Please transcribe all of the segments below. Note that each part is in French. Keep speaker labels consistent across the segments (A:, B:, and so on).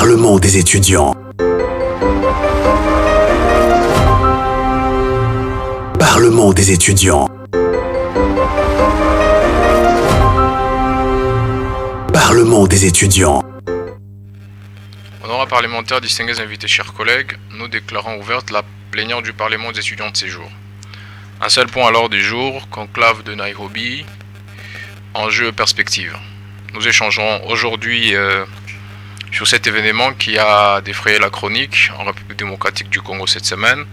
A: Parlement des étudiants. Parlement des étudiants. Parlement des étudiants.
B: Honorables parlementaires, distingués invités, chers collègues, nous déclarons ouverte la plénière du Parlement des étudiants de ces jours. Un seul point à l'ordre du jour, conclave de Nairobi, enjeux et perspectives. Nous échangerons aujourd'hui sur cet événement qui a défrayé la chronique en République démocratique du Congo cette semaine.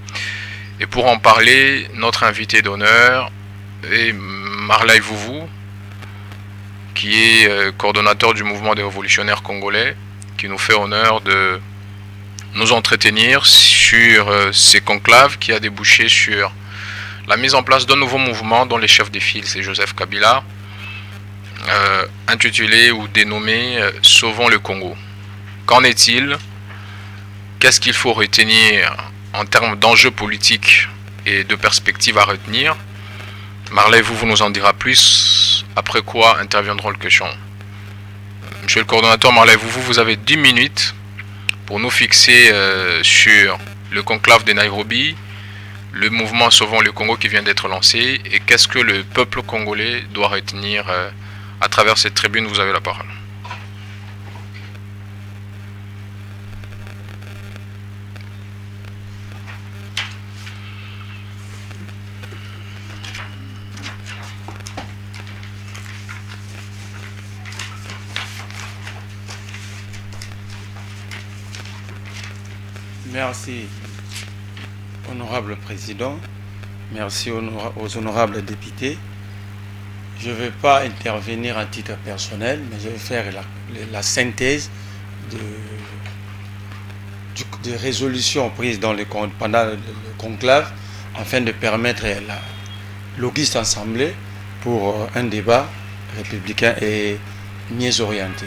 B: Et pour en parler, notre invité d'honneur est Marley Vouvou, qui est coordonnateur du mouvement des révolutionnaires congolais, qui nous fait honneur de nous entretenir sur ces conclaves qui a débouché sur la mise en place d'un nouveau mouvement dont les chefs de file, c'est Joseph Kabila, intitulé ou dénommé Sauvons le Congo. Qu'en est-il? Qu'est-ce qu'il faut retenir en termes d'enjeux politiques et de perspectives à retenir? Marley vous nous en dira plus, après quoi interviendront le questions. Monsieur le coordonnateur Marley vous avez 10 minutes pour nous fixer sur le conclave de Nairobi, le mouvement Sauvons le Congo qui vient d'être lancé et qu'est-ce que le peuple congolais doit retenir à travers cette tribune. Vous avez la parole.
C: Merci, honorable président. Merci aux honorables députés. Je ne vais pas intervenir à titre personnel, mais je vais faire la synthèse de résolutions prises pendant le conclave afin de permettre l'auguste assemblée pour un débat républicain et mieux orienté.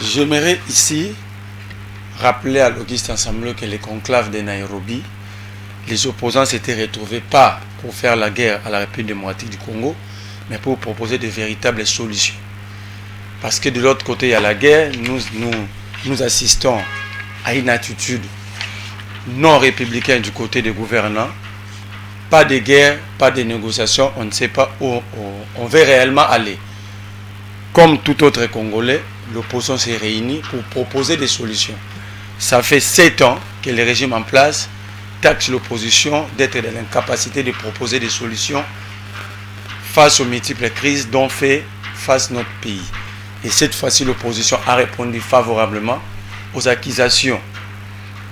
C: J'aimerais ici rappeler à l'auguste assemblée que les conclaves de Nairobi, les opposants s'étaient retrouvés pas pour faire la guerre à la République démocratique du Congo, mais pour proposer de véritables solutions. Parce que de l'autre côté, il y a la guerre, nous assistons à une attitude non républicaine du côté des gouvernants. Pas de guerre, pas de négociations, on ne sait pas où on veut réellement aller. Comme tout autre Congolais, l'opposition s'est réunie pour proposer des solutions. Ça fait 7 ans que le régime en place taxe l'opposition d'être dans l'incapacité de proposer des solutions face aux multiples crises dont fait face notre pays. Et cette fois-ci, l'opposition a répondu favorablement aux accusations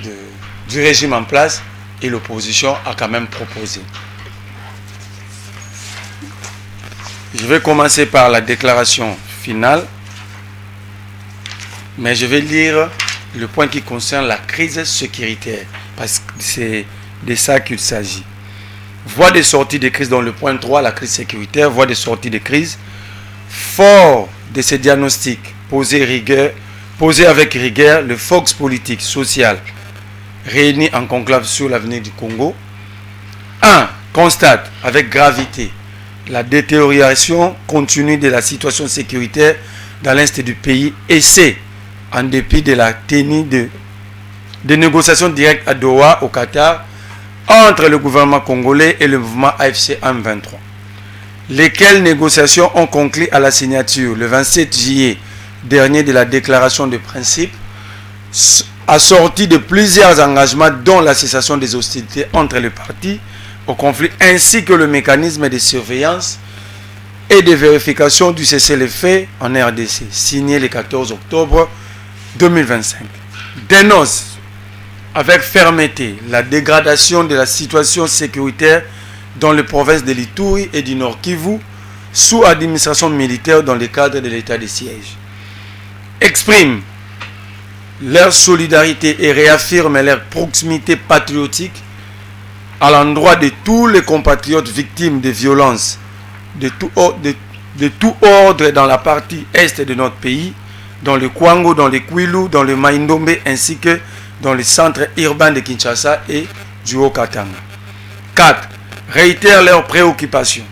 C: du régime en place et l'opposition a quand même proposé. Je vais commencer par la déclaration finale. Mais je vais lire le point qui concerne la crise sécuritaire, parce que c'est de ça qu'il s'agit. Voie de sortie de crise dans le point 3, la crise sécuritaire, voie de sortie de crise. Fort de ces diagnostics, posé avec rigueur, le Fox politique, social, réuni en conclave sur l'avenir du Congo. 1. Constate avec gravité la détérioration continue de la situation sécuritaire dans l'est du pays et c'est en dépit de la tenue de négociations directes à Doha, au Qatar, entre le gouvernement congolais et le mouvement AFC M23. Lesquelles négociations ont conclu à la signature le 27 juillet dernier de la déclaration de principe, assortie de plusieurs engagements dont la cessation des hostilités entre les parties au conflit ainsi que le mécanisme de surveillance et de vérification du cessez-le-feu en RDC, signé le 14 octobre 2025. Dénonce avec fermeté la dégradation de la situation sécuritaire dans les provinces de l'Ituri et du Nord Kivu sous administration militaire dans le cadre de l'état de siège. Exprime leur solidarité et réaffirme leur proximité patriotique à l'endroit de tous les compatriotes victimes de violences de tout ordre dans la partie est de notre pays, dans le Kwango, dans le Kwilu, dans le Maïndombe, ainsi que dans le centre urbain de Kinshasa et du Haut-Katanga. 4. Réitèrent leurs préoccupations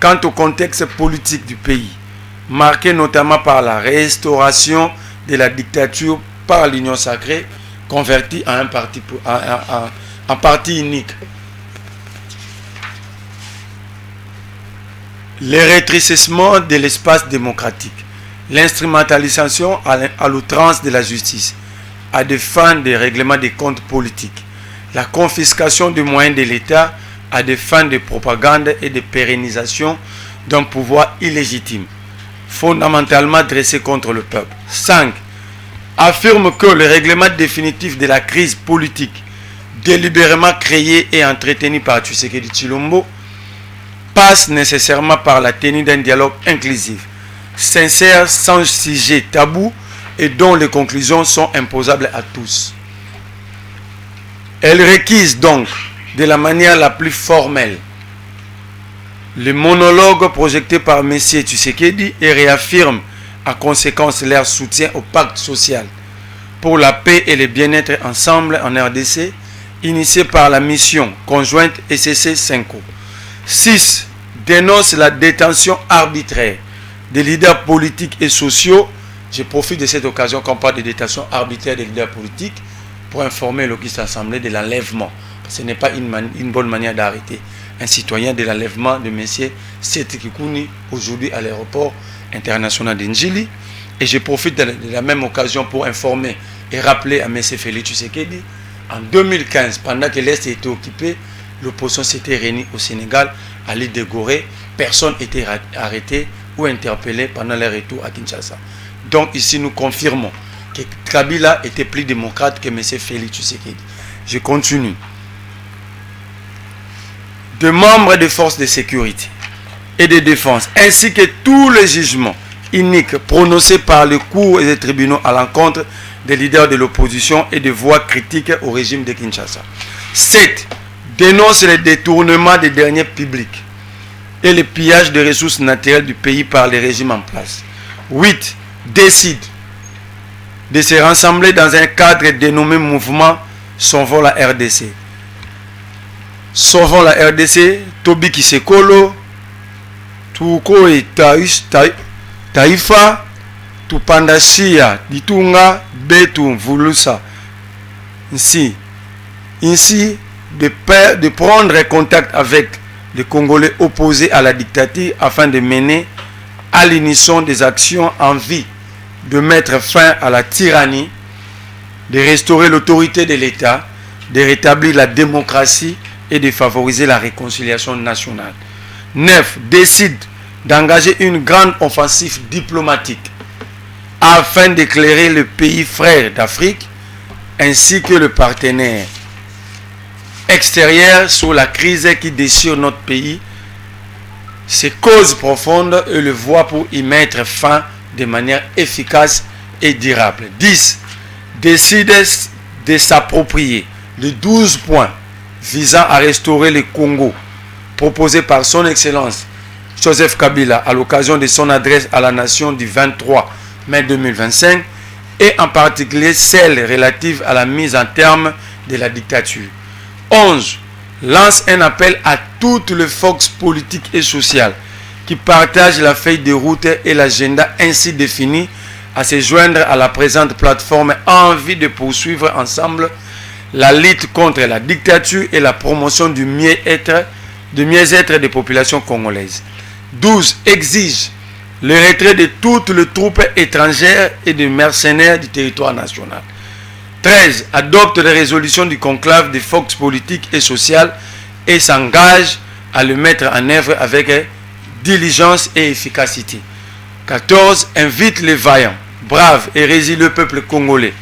C: quant au contexte politique du pays, marqué notamment par la restauration de la dictature par l'Union sacrée, convertie en un parti unique. Le rétrécissement de l'espace démocratique, l'instrumentalisation à l'outrance de la justice, à des fins de règlement des comptes politiques, la confiscation des moyens de l'État à des fins de propagande et de pérennisation d'un pouvoir illégitime, fondamentalement dressé contre le peuple. 5. Affirme que le règlement définitif de la crise politique délibérément créée et entretenue par Tshisekedi Tshilombo passe nécessairement par la tenue d'un dialogue inclusif, sincère, sans sujet tabou et dont les conclusions sont imposables à tous. Elle requise donc de la manière la plus formelle le monologue projeté par M. Tshisekedi et réaffirme en conséquence leur soutien au pacte social pour la paix et le bien-être ensemble en RDC, initié par la mission conjointe SCC-5O. 6. Dénonce la détention arbitraire des leaders politiques et sociaux. Je profite de cette occasion qu'on parle de détention arbitraire des leaders politiques pour informer l'Auguste Assemblée de l'enlèvement. Ce n'est pas une bonne manière d'arrêter un citoyen de l'enlèvement de M. Seth Kikuni aujourd'hui à l'aéroport international d'Njili. Et je profite de la même occasion pour informer et rappeler à M. Félix Tshisekedi, en 2015, pendant que l'Est était occupé, l'opposition s'était réunie au Sénégal, à l'île de Gorée. Personne n'était arrêté ou interpellé pendant leur retour à Kinshasa. Donc ici, nous confirmons que Kabila était plus démocrate que M. Félix Tshisekedi. Je continue. De membres des forces de sécurité et de défense, ainsi que tous les jugements iniques prononcés par les cours et les tribunaux à l'encontre des leaders de l'opposition et des voix critiques au régime de Kinshasa. 7. Dénonce les détournements des deniers publics et le pillage des ressources naturelles du pays par les régimes en place. 8. Décide de se rassembler dans un cadre dénommé Mouvement Sauvons la RDC. Sauvons la RDC, Tobi Kisekolo, Tuko et Taifa, Tupandashia, Ditunga, Betu, Vulusa. Ainsi, de prendre contact avec les Congolais opposés à la dictature afin de mener à l'unisson des actions en vue de mettre fin à la tyrannie, de restaurer l'autorité de l'État, de rétablir la démocratie et de favoriser la réconciliation nationale. 9. Décide d'engager une grande offensive diplomatique afin d'éclairer le pays frère d'Afrique ainsi que le partenaire extérieur sur la crise qui déchire notre pays, ses causes profondes et le voie pour y mettre fin de manière efficace et durable. 10. Décide de s'approprier les 12 points visant à restaurer le Congo proposés par son Excellence Joseph Kabila à l'occasion de son adresse à la nation du 23 mai 2025 et en particulier celle relative à la mise en terme de la dictature. 11. Lance un appel à toutes les forces politiques et sociales qui partagent la feuille de route et l'agenda ainsi défini à se joindre à la présente plateforme en vue de poursuivre ensemble la lutte contre la dictature et la promotion du mieux-être des populations congolaises. 12. Exige le retrait de toutes les troupes étrangères et des mercenaires du territoire national. 13. Adopte les résolutions du conclave des forces politiques et sociales et s'engage à le mettre en œuvre avec diligence et efficacité. 14. Invite les vaillants, braves et résilients peuple congolais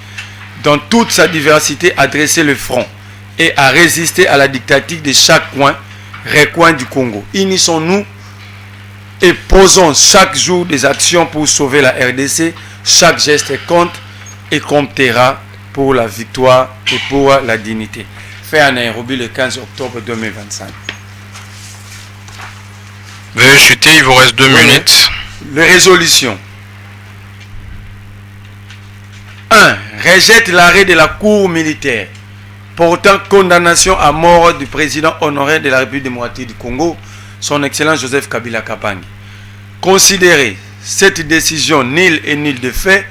C: dans toute sa diversité à dresser le front et à résister à la dictature de chaque recoin du Congo. Unissons-nous et posons chaque jour des actions pour sauver la RDC. Chaque geste compte et comptera pour la victoire et pour la dignité. Fait à Nairobi le 15 octobre 2025.
B: Veuillez chuter, il vous reste 2 minutes.
C: Les résolutions. 1. Rejette l'arrêt de la Cour militaire portant condamnation à mort du président honoraire de la République démocratique du Congo, son Excellence Joseph Kabila Kabange. Considérer cette décision nulle et nulle de fait,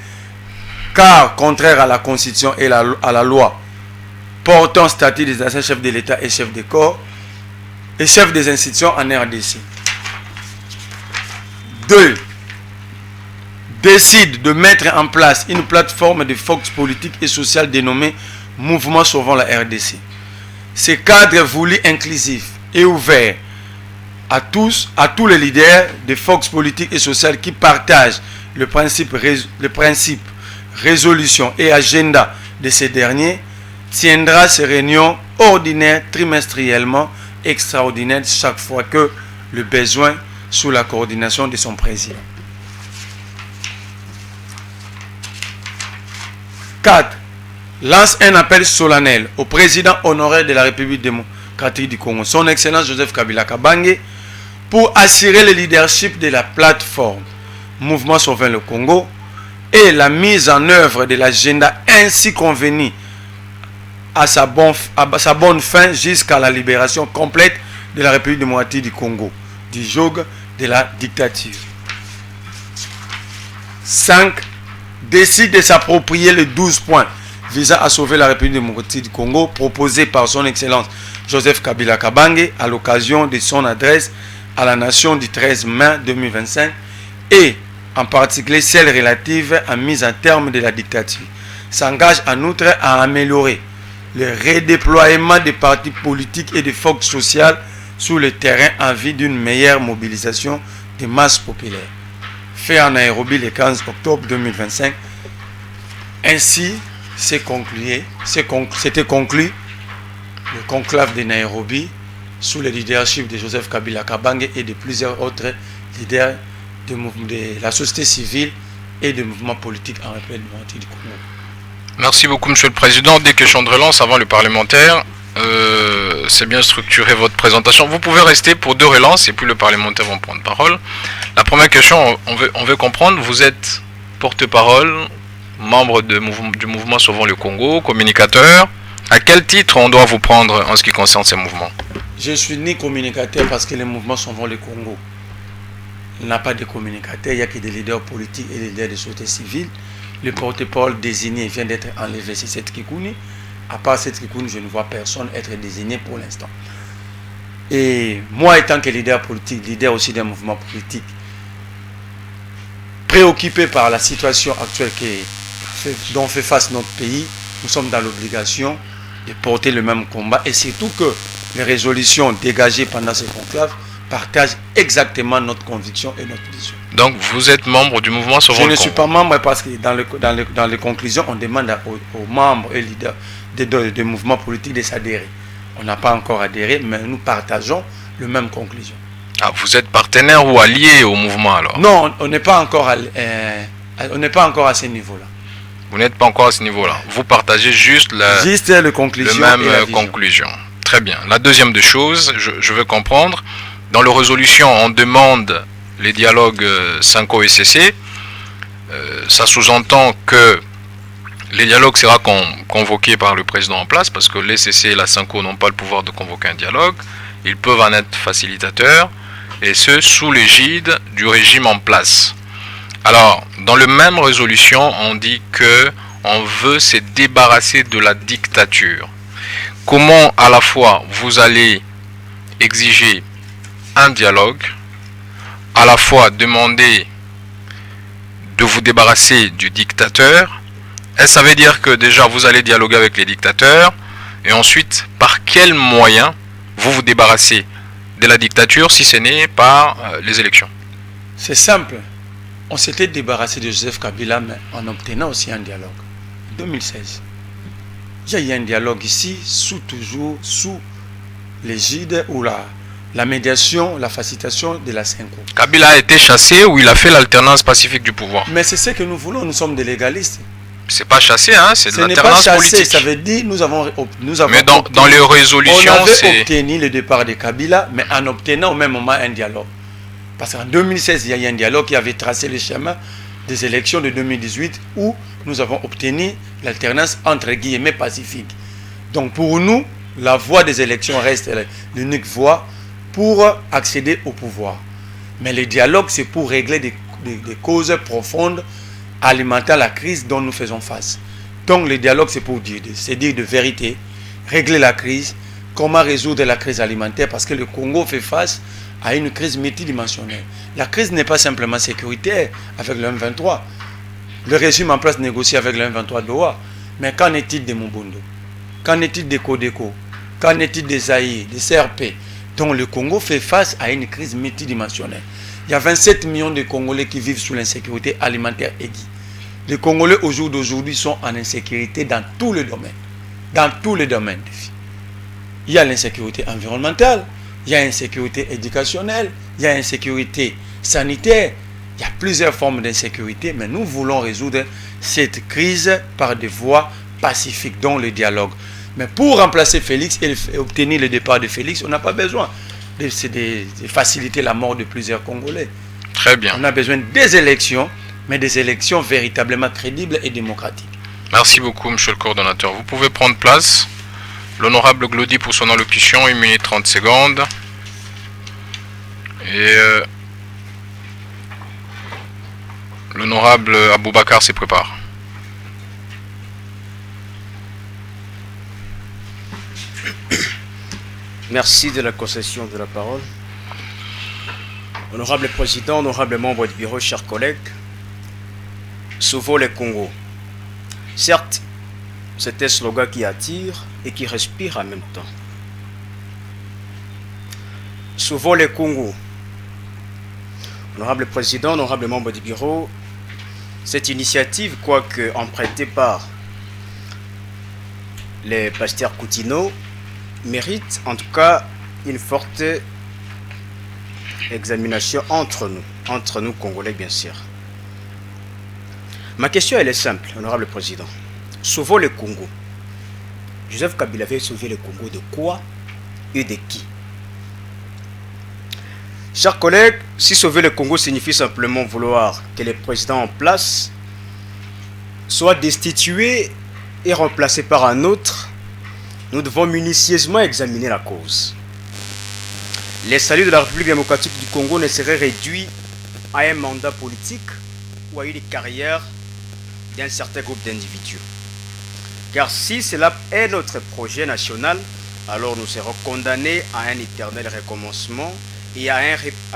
C: car contraire à la Constitution et à la loi portant statut des anciens chefs de l'État et chefs des corps et chefs des institutions en RDC. 2. Décide de mettre en place une plateforme de force politique et sociale dénommée Mouvement Sauvons la RDC. Ce cadre voulu inclusif et ouvert à tous les leaders de forces politiques et sociales qui partagent le principe résolution et agenda de ces derniers, tiendra ses réunions ordinaires trimestriellement extraordinaires chaque fois que le besoin, sous la coordination de son président. 4. Lance un appel solennel au président honoraire de la République démocratique du Congo, son Excellence Joseph Kabila Kabange, pour assurer le leadership de la plateforme Mouvement Sauvons le Congo et la mise en œuvre de l'agenda ainsi convenu à sa bonne fin jusqu'à la libération complète de la République démocratique du Congo, du joug de la dictature. 5. Décide de s'approprier les 12 points visant à sauver la République démocratique du Congo proposés par son Excellence Joseph Kabila Kabange à l'occasion de son adresse à la nation du 13 mai 2025 et en particulier celle relative à mise en terme de la dictature. S'engage en outre à améliorer le redéploiement des partis politiques et des forces sociales sur le terrain en vue d'une meilleure mobilisation des masses populaires. Fait en Nairobi le 15 octobre 2025. Ainsi, s'était conclu le conclave de Nairobi sous le leadership de Joseph Kabila Kabange et de plusieurs autres leaders de la société civile et des mouvements politiques en République démocratique du Congo.
B: Merci beaucoup, Monsieur le Président. Des questions de relance avant le parlementaire. C'est bien structuré votre présentation. Vous pouvez rester pour 2 relances et puis le parlementaire va prendre parole. La première question, on veut comprendre, vous êtes porte-parole, membre du mouvement Sauvons le Congo, communicateur. À quel titre on doit vous prendre en ce qui concerne ces mouvements?
C: Je suis ni communicateur parce que le mouvement Sauvons le Congo n'a pas de communicateur, il n'y a que des leaders politiques et des leaders de société civile. Le porte-parole désigné vient d'être enlevé, c'est cette Kikouni. À part cette Kikouni, je ne vois personne être désigné pour l'instant. Et moi, étant que leader politique, leader aussi d'un mouvement politique, préoccupé par la situation actuelle dont fait face notre pays, nous sommes dans l'obligation de porter le même combat et surtout que les résolutions dégagées pendant ce conclave partagent exactement notre conviction et notre vision.
B: Donc vous êtes membre du mouvement Sauvons le Congo?
C: Je ne suis pas membre parce que dans les conclusions, on demande aux membres et leaders des mouvements politiques de s'adhérer. On n'a pas encore adhéré, mais nous partageons les mêmes conclusions.
B: Ah, vous êtes partenaire ou allié au mouvement alors?
C: Non, on n'est pas encore à ce niveau-là.
B: Vous n'êtes pas encore à ce niveau-là. Vous partagez juste le même conclusion. Très bien. La deuxième des choses, je veux comprendre, dans la résolution, on demande les dialogues Sanko et CC. Ça sous-entend que les dialogues sera convoqués par le président en place, parce que les CC et la Sanko n'ont pas le pouvoir de convoquer un dialogue. Ils peuvent en être facilitateurs, et ce, sous l'égide du régime en place. Alors, dans la même résolution, on dit que on veut se débarrasser de la dictature. Comment à la fois vous allez exiger un dialogue, à la fois demander de vous débarrasser du dictateur? Est-ce ça veut dire que déjà vous allez dialoguer avec les dictateurs et ensuite par quels moyens vous débarrassez de la dictature si ce n'est par les élections?
C: C'est simple. On s'était débarrassé de Joseph Kabila mais en obtenant aussi un dialogue. En 2016. Il y a eu un dialogue ici toujours sous l'égide ou la médiation, la facilitation de la Sanko.
B: Kabila a été chassé ou il a fait l'alternance pacifique du pouvoir?
C: Mais c'est ce que nous voulons, nous sommes des légalistes.
B: C'est pas chassé, hein, c'est de
C: l'alternance politique. Ça veut dire nous avons
B: mais dans les résolutions,
C: on avait obtenu le départ de Kabila, mais en obtenant au même moment un dialogue. Parce qu'en 2016, il y a eu un dialogue qui avait tracé le chemin des élections de 2018 où nous avons obtenu l'alternance entre guillemets pacifique. Donc pour nous, la voie des élections reste l'unique voie pour accéder au pouvoir. Mais le dialogue, c'est pour régler des causes profondes alimenter la crise dont nous faisons face. Donc le dialogue, c'est pour dire de vérité, régler la crise, comment résoudre la crise alimentaire, parce que le Congo fait face à une crise multidimensionnelle. La crise n'est pas simplement sécuritaire avec le M23. Le régime en place négocie avec le M23 Doha. Mais qu'en est-il de Mobundo? Qu'en est-il des Codeco? Qu'en est-il des Zaïre, des CRP? Donc le Congo fait face à une crise multidimensionnelle. Il y a 27 millions de Congolais qui vivent sous l'insécurité alimentaire aiguë. Les Congolais au jour d'aujourd'hui sont en insécurité dans tous les domaines. Dans tous les domaines de vie. Il y a l'insécurité environnementale, il y a l'insécurité éducationnelle, il y a l'insécurité sanitaire. Il y a plusieurs formes d'insécurité, mais nous voulons résoudre cette crise par des voies pacifiques, dont le dialogue. Mais pour remplacer Félix et obtenir le départ de Félix, on n'a pas besoin de faciliter la mort de plusieurs Congolais.
B: Très bien.
C: On a besoin des élections, mais des élections véritablement crédibles et démocratiques.
B: Merci beaucoup, monsieur le coordonnateur. Vous pouvez prendre place. L'honorable Glody pour son allocution, 1 minute 30 secondes. Et l'honorable Aboubakar se prépare.
D: Merci de la concession de la parole. Honorable Président, honorable membre du bureau, chers collègues, sauvons le Congo. Certes, c'est un slogan qui attire et qui respire en même temps. Sauvons le Congo. Honorable Président, honorable membre du bureau, cette initiative, quoique empruntée par les pasteurs Coutinho, mérite en tout cas une forte examination entre nous Congolais bien sûr. Ma question elle est simple, honorable président. Sauvons le Congo. Joseph Kabila avait sauvé le Congo de quoi et de qui? Chers collègues, si sauver le Congo signifie simplement vouloir que le président en place soit destitué et remplacé par un autre, nous devons minutieusement examiner la cause. Les saluts de la République démocratique du Congo ne seraient réduits à un mandat politique ou à une carrière d'un certain groupe d'individus. Car si cela est notre projet national, alors nous serons condamnés à un éternel recommencement et à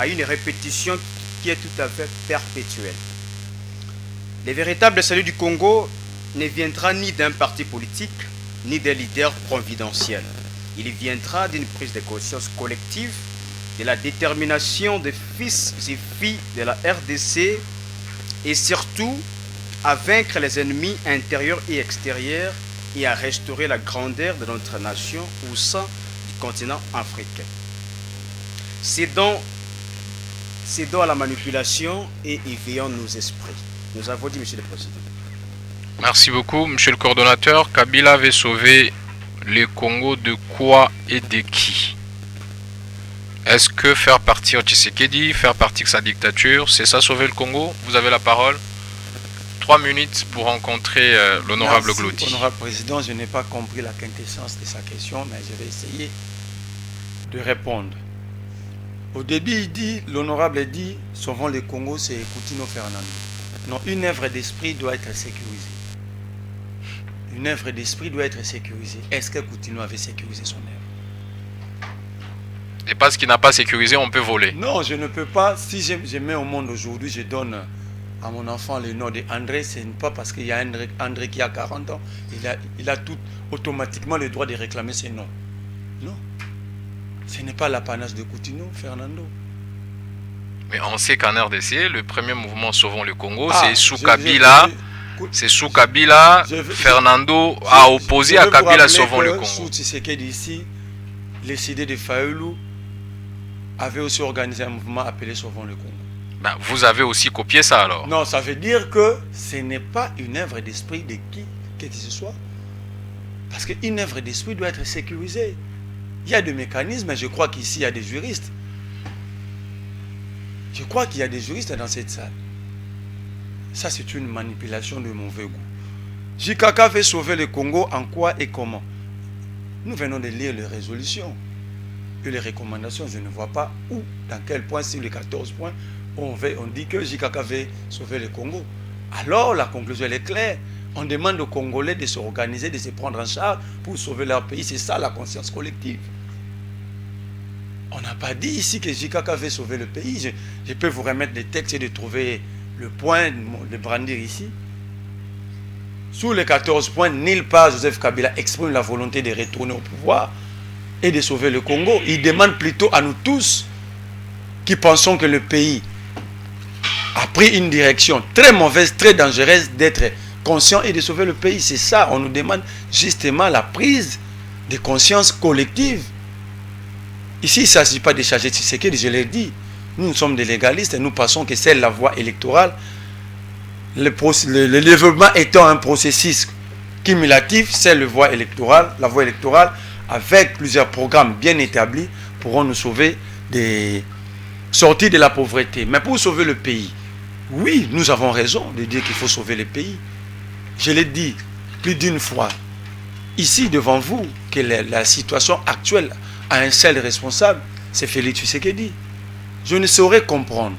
D: une répétition qui est tout à fait perpétuelle. Le véritable salut du Congo ne viendra ni d'un parti politique, ni des leaders providentiels. Il viendra d'une prise de conscience collective, de la détermination des fils et filles de la RDC et surtout à vaincre les ennemis intérieurs et extérieurs et à restaurer la grandeur de notre nation au sein du continent africain. Cédons à la manipulation et éveillons nos esprits. Nous avons dit, Monsieur le Président.
B: Merci beaucoup, monsieur le coordonnateur. Kabila avait sauvé le Congo de quoi et de qui? Est-ce que faire partir Tshisekedi, faire partir sa dictature, c'est ça sauver le Congo? Vous avez la parole. 3 minutes pour rencontrer l'honorable Glody.
C: Honorable Président, je n'ai pas compris la quintessence de sa question, mais je vais essayer de répondre. Au début, l'honorable dit, sauvons le Congo, c'est Coutinho Fernando. Non, une œuvre d'esprit doit être sécurisée. Une œuvre d'esprit doit être sécurisée. Est-ce que Coutinho avait sécurisé son œuvre?
B: Et parce qu'il n'a pas sécurisé, on peut voler.
C: Non, je ne peux pas. Si je mets au monde aujourd'hui, je donne à mon enfant le nom de André, ce n'est pas parce qu'il y a André qui a 40 ans, il a tout automatiquement le droit de réclamer ses noms. Non. Ce n'est pas l'apanage de Coutinho, Fernando.
B: Mais on sait qu'en RDC, le premier mouvement Sauvons le Congo, c'est sous Kabila. C'est sous Kabila, Fernando a opposé à Kabila Sauvons le Congo.
C: Sous Tshisekedi ici, les CD de Fayoulou avaient aussi organisé un mouvement appelé Sauvons le Congo.
B: Ben, vous avez aussi copié ça alors?
C: Non, ça veut dire que ce n'est pas une œuvre d'esprit de qui que ce soit. Parce qu'une œuvre d'esprit doit être sécurisée. Il y a des mécanismes, je crois qu'ici il y a des juristes. Je crois qu'il y a des juristes dans cette salle. Ça, c'est une manipulation de mauvais goût. JKK veut sauver le Congo en quoi et comment? Nous venons de lire les résolutions et les recommandations. Je ne vois pas où, dans quel point, sur les 14 points, on dit que JKK veut sauver le Congo. Alors la conclusion elle est claire. On demande aux Congolais de s'organiser, de se prendre en charge pour sauver leur pays. C'est ça la conscience collective. On n'a pas dit ici que JKK veut sauver le pays. Je peux vous remettre des textes et de trouver le point, de brandir ici. Sous les 14 points, nulle part Joseph Kabila exprime la volonté de retourner au pouvoir et de sauver le Congo. Il demande plutôt à nous tous qui pensons que le pays a pris une direction très mauvaise, très dangereuse, d'être conscient et de sauver le pays. C'est ça, on nous demande justement la prise de conscience collective. Ici, il ne s'agit pas de charger Tshisekedi, je l'ai dit. Nous sommes des légalistes et nous pensons que c'est la voie électorale. Le développement étant un processus cumulatif, c'est la voie électorale avec plusieurs programmes bien établis pourront nous sauver des sorties de la pauvreté. Mais pour sauver le pays, oui, nous avons raison de dire qu'il faut sauver le pays. Je l'ai dit plus d'une fois ici devant vous que la situation actuelle a un seul responsable, c'est Félix Tshisekedi. Je ne saurais comprendre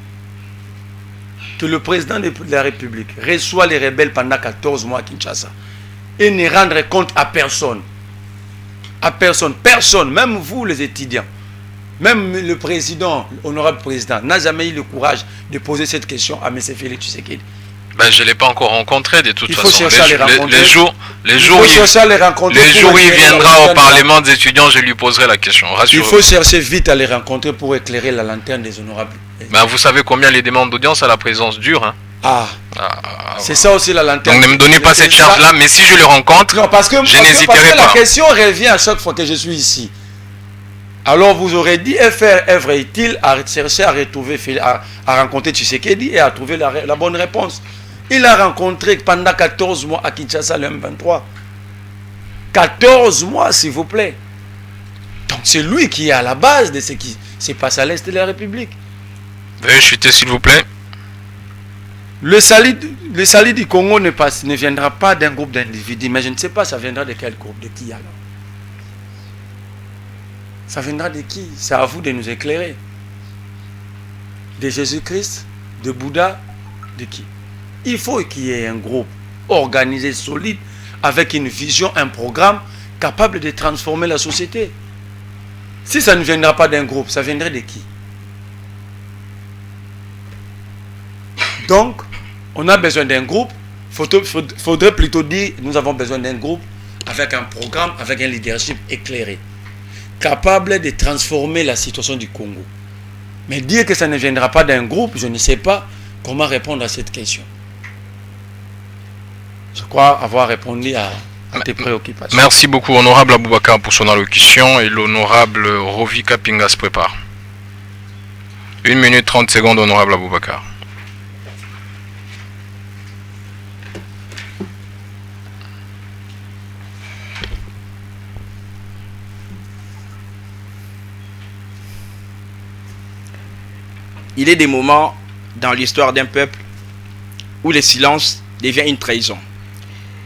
C: que le président de la République reçoit les rebelles pendant 14 mois à Kinshasa et ne rendre compte à personne. À personne. Personne, même vous les étudiants, même le président, l'honorable président, n'a jamais eu le courage de poser cette question à M. Félix Tshisekedi.
B: Ben, je ne l'ai pas encore rencontré de toute façon.
C: Il faut chercher à les rencontrer.
B: Les jours où il viendra au Parlement des étudiants, je lui poserai la question.
C: Il faut chercher vite à les rencontrer pour éclairer la lanterne des honorables.
B: Ben, vous savez combien les demandes d'audience à la présence durent, hein?
C: C'est ça aussi la lanterne.
B: Donc ne me donnez pas cette charge-là, mais si je le rencontre, je n'hésiterai pas.
C: La question revient à chaque fois que je suis ici. Alors vous aurez dit faire œuvre utile à chercher à retrouver, à rencontrer Tshisekedi et à trouver la bonne réponse. Il a rencontré pendant 14 mois à Kinshasa le M23. 14 mois, s'il vous plaît. Donc c'est lui qui est à la base de ce qui se passe à l'Est de la République.
B: Veuillez chuter, s'il vous plaît.
C: Le salut du Congo ne viendra pas d'un groupe d'individus, mais je ne sais pas, ça viendra de quel groupe, de qui alors? Ça viendra de qui? C'est à vous de nous éclairer. De Jésus-Christ, de Bouddha, de qui? Il faut qu'il y ait un groupe organisé, solide, avec une vision, un programme capable de transformer la société. Si ça ne viendra pas d'un groupe, ça viendrait de qui? Donc, on a besoin d'un groupe. Faudrait plutôt dire, nous avons besoin d'un groupe avec un programme, avec un leadership éclairé, capable de transformer la situation du Congo. Mais dire que ça ne viendra pas d'un groupe, je ne sais pas comment répondre à cette question. Je crois avoir répondu à tes préoccupations.
B: Merci beaucoup, honorable Aboubakar, pour son allocution, et l'honorable Rovi Kapinga se prépare. 1 minute 30 secondes, honorable Aboubakar.
D: Il est des moments dans l'histoire d'un peuple où le silence devient une trahison,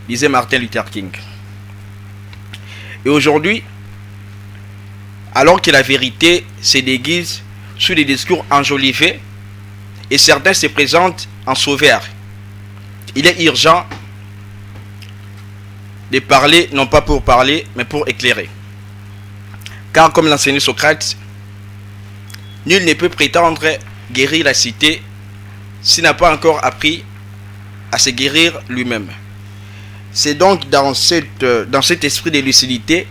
D: disait Martin Luther King. Et aujourd'hui, alors que la vérité se déguise sous des discours enjolivés et certains se présentent en sauveurs, il est urgent de parler, non pas pour parler, mais pour éclairer. Car comme l'enseignait Socrate, nul ne peut prétendre guérir la cité s'il n'a pas encore appris à se guérir lui-même. C'est donc dans cet esprit de lucidité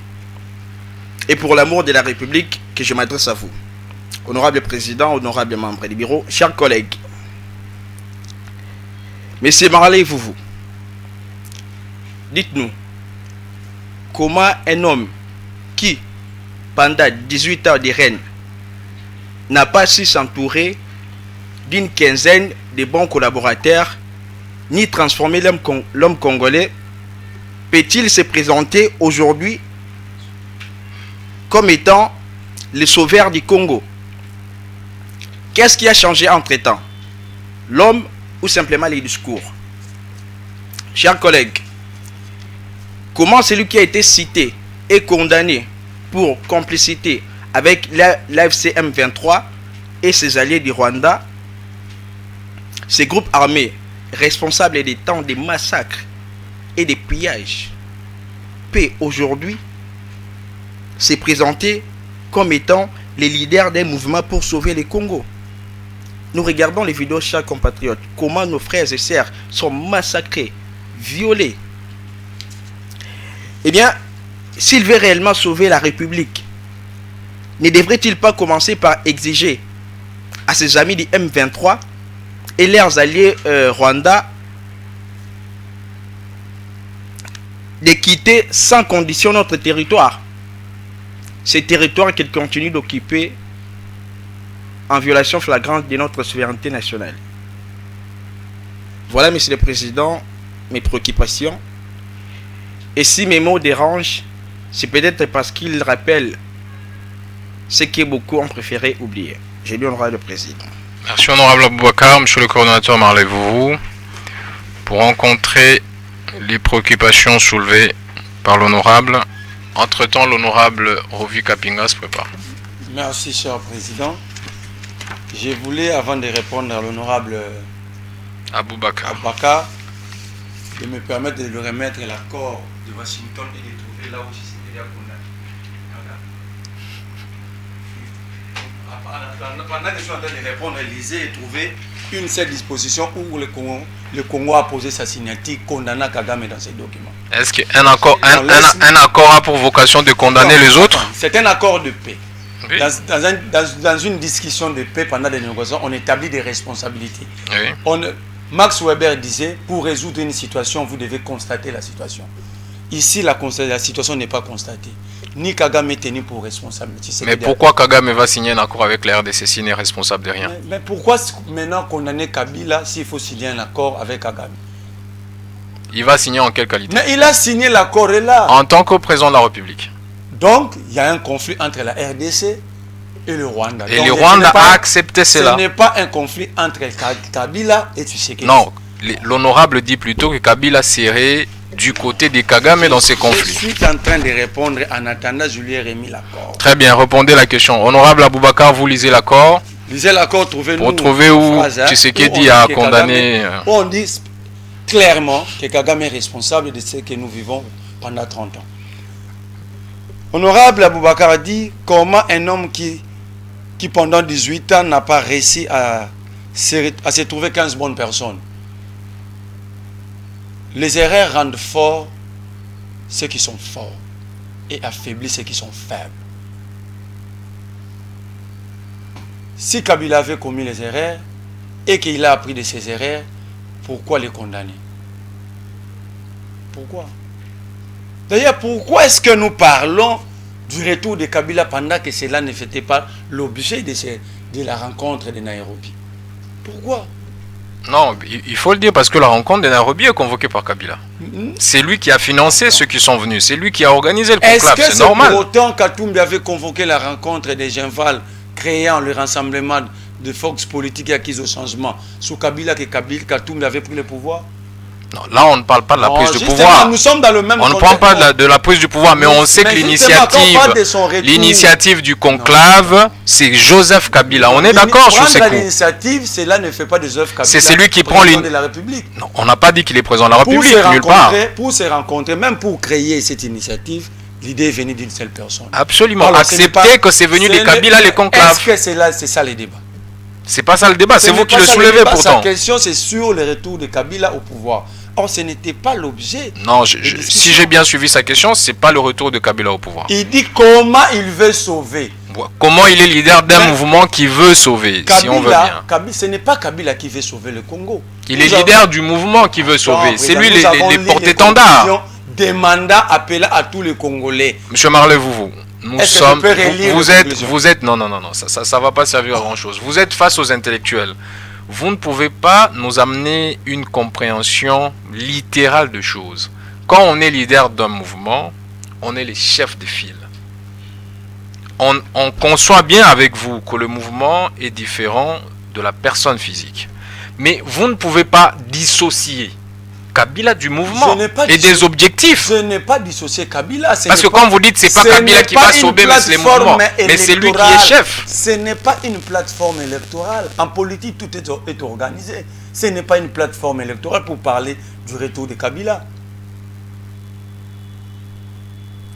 D: et pour l'amour de la République que je m'adresse à vous. Honorable Président, honorable membre du bureau, chers collègues. Monsieur Marley, vous. Dites-nous, comment un homme qui, pendant 18 ans de règne, n'a pas su s'entourer d'une quinzaine de bons collaborateurs, ni transformer l'homme congolais, peut-il se présenter aujourd'hui comme étant le sauveur du Congo? Qu'est-ce qui a changé entre-temps? L'homme ou simplement les discours? Chers collègues, comment celui qui a été cité est condamné pour complicité avec l'AFC M23 et ses alliés du Rwanda, ces groupes armés responsables des temps des massacres et des pillages, peut aujourd'hui se présenter comme étant les leaders des mouvements pour sauver le Congo. Nous regardons les vidéos, chers compatriotes, comment nos frères et sœurs sont massacrés, violés. Eh bien, s'il veut réellement sauver la République, ne devrait-il pas commencer par exiger à ses amis du M23 et leurs alliés Rwanda de quitter sans condition notre territoire, ces territoires qu'ils continuent d'occuper en violation flagrante de notre souveraineté nationale. Voilà, Monsieur le Président, mes préoccupations. Et si mes mots dérangent, c'est peut-être parce qu'ils rappellent ce que beaucoup ont préféré oublier. J'ai lu honorable le Président.
B: Merci honorable Aboubakar, monsieur le coordonnateur Marley-Vouvou, pour rencontrer les préoccupations soulevées par l'honorable. Entre-temps, l'honorable Rovi Kapinga se prépare.
C: Merci, cher Président. Je voulais, avant de répondre à l'honorable
B: Aboubakar,
C: de me permettre de lui remettre l'accord de Washington et de trouver là où je suis pendant que je suis en train de répondre, lisez et trouver une seule disposition où le Congo a posé sa signature condamnant Kagame dans ses documents.
B: Est-ce qu'un accord, un accord a pour vocation de condamner les autres?
C: C'est un accord de paix.
B: Oui.
C: Dans une discussion de paix pendant des négociations, on établit des responsabilités.
B: Oui.
C: Max Weber disait, pour résoudre une situation, vous devez constater la situation. Ici, la situation n'est pas constatée. Ni Kagame est tenu pour responsable.
B: Mais pourquoi Kagame va signer un accord avec la RDC s'il n'est responsable de rien?
C: Mais pourquoi maintenant condamner Kabila s'il faut signer un accord avec Kagame?
B: Il va signer en quelle qualité?
C: Mais il a signé l'accord là.
B: En tant que président de la République.
C: Donc, il y a un conflit entre la RDC et le Rwanda.
B: Et
C: donc,
B: le Rwanda a accepté cela.
C: Ce n'est pas un conflit entre Kabila et Tshisekedi.
B: Non, l'honorable dit plutôt que Kabila serait du côté de Kagame dans ces conflits.
C: Je suis en train de répondre en attendant, je lui ai remis l'accord.
B: Très bien, répondez la question. Honorable Aboubakar, vous lisez l'accord.
C: Lisez l'accord, trouvez-nous.
B: Pour trouver où Tshisekedi a condamné.
C: On dit clairement que Kagame est responsable de ce que nous vivons pendant 30 ans. Honorable Aboubakar a dit comment un homme qui pendant 18 ans n'a pas réussi à se trouver 15 bonnes personnes. Les erreurs rendent forts ceux qui sont forts et affaiblissent ceux qui sont faibles. Si Kabila avait commis les erreurs et qu'il a appris de ses erreurs, pourquoi les condamner? Pourquoi? D'ailleurs, pourquoi est-ce que nous parlons du retour de Kabila pendant que cela ne faisait pas l'objet de la rencontre de Nairobi? Pourquoi?
B: Non, il faut le dire parce que la rencontre de Nairobi est convoquée par Kabila. C'est lui qui a financé ceux qui sont venus. C'est lui qui a organisé le conclave.
C: Est-ce que
B: c'est normal.
C: Pour autant Katumbi avait convoqué la rencontre des Genval, créant le rassemblement de forces politiques acquises au changement sous Kabila que Katumbi avait pris le pouvoir?
B: Non, là, on ne parle pas de la prise de pouvoir.
C: Nous sommes dans le même
B: on ne parle pas de la prise du pouvoir, mais on sait que l'initiative du conclave, c'est Joseph Kabila. On est d'accord sur ces coups.
C: L'initiative, cela ne fait pas de Joseph Kabila.
B: C'est celui qui prend
C: de la République.
B: Non, on n'a pas dit qu'il est président de la République, nulle part.
C: Pour se rencontrer, même pour créer cette initiative, l'idée est venue d'une seule personne.
B: Absolument. Alors, accepter que c'est venu de Kabila, les conclaves.
C: Est-ce que c'est ça le débat?
B: C'est pas ça le débat, c'est vous qui le soulevez pourtant.
C: Sa question, c'est sur le retour de Kabila au pouvoir. Or, ce n'était pas l'objet.
B: Non, si j'ai bien suivi sa question, c'est pas le retour de Kabila au pouvoir.
C: Il dit comment il veut sauver.
B: Comment il est leader d'un mouvement qui veut sauver, Kabila, si on veut bien.
C: Ce n'est pas Kabila qui veut sauver le Congo.
B: Il est leader du mouvement qui veut sauver. C'est lui les porte-étendards.
C: Des mandats appelant à tous les Congolais.
B: Monsieur Marley-Vouvou, nous sommes. Vous êtes. Non, ça va pas servir à grand chose. Vous êtes face aux intellectuels. Vous ne pouvez pas nous amener une compréhension littérale de choses. Quand on est leader d'un mouvement, on est les chefs de file. On conçoit bien avec vous que le mouvement est différent de la personne physique. Mais vous ne pouvez pas dissocier Kabila du mouvement
C: Je n'ai pas
B: et des objectifs.
C: Je n'ai pas dissocié Kabila.
B: Parce que quand vous dites c'est pas Kabila qui va sauver les mouvements, mais c'est lui qui est chef.
C: Ce n'est pas une plateforme électorale. En politique, tout est organisé. Ce n'est pas une plateforme électorale pour parler du retour de Kabila.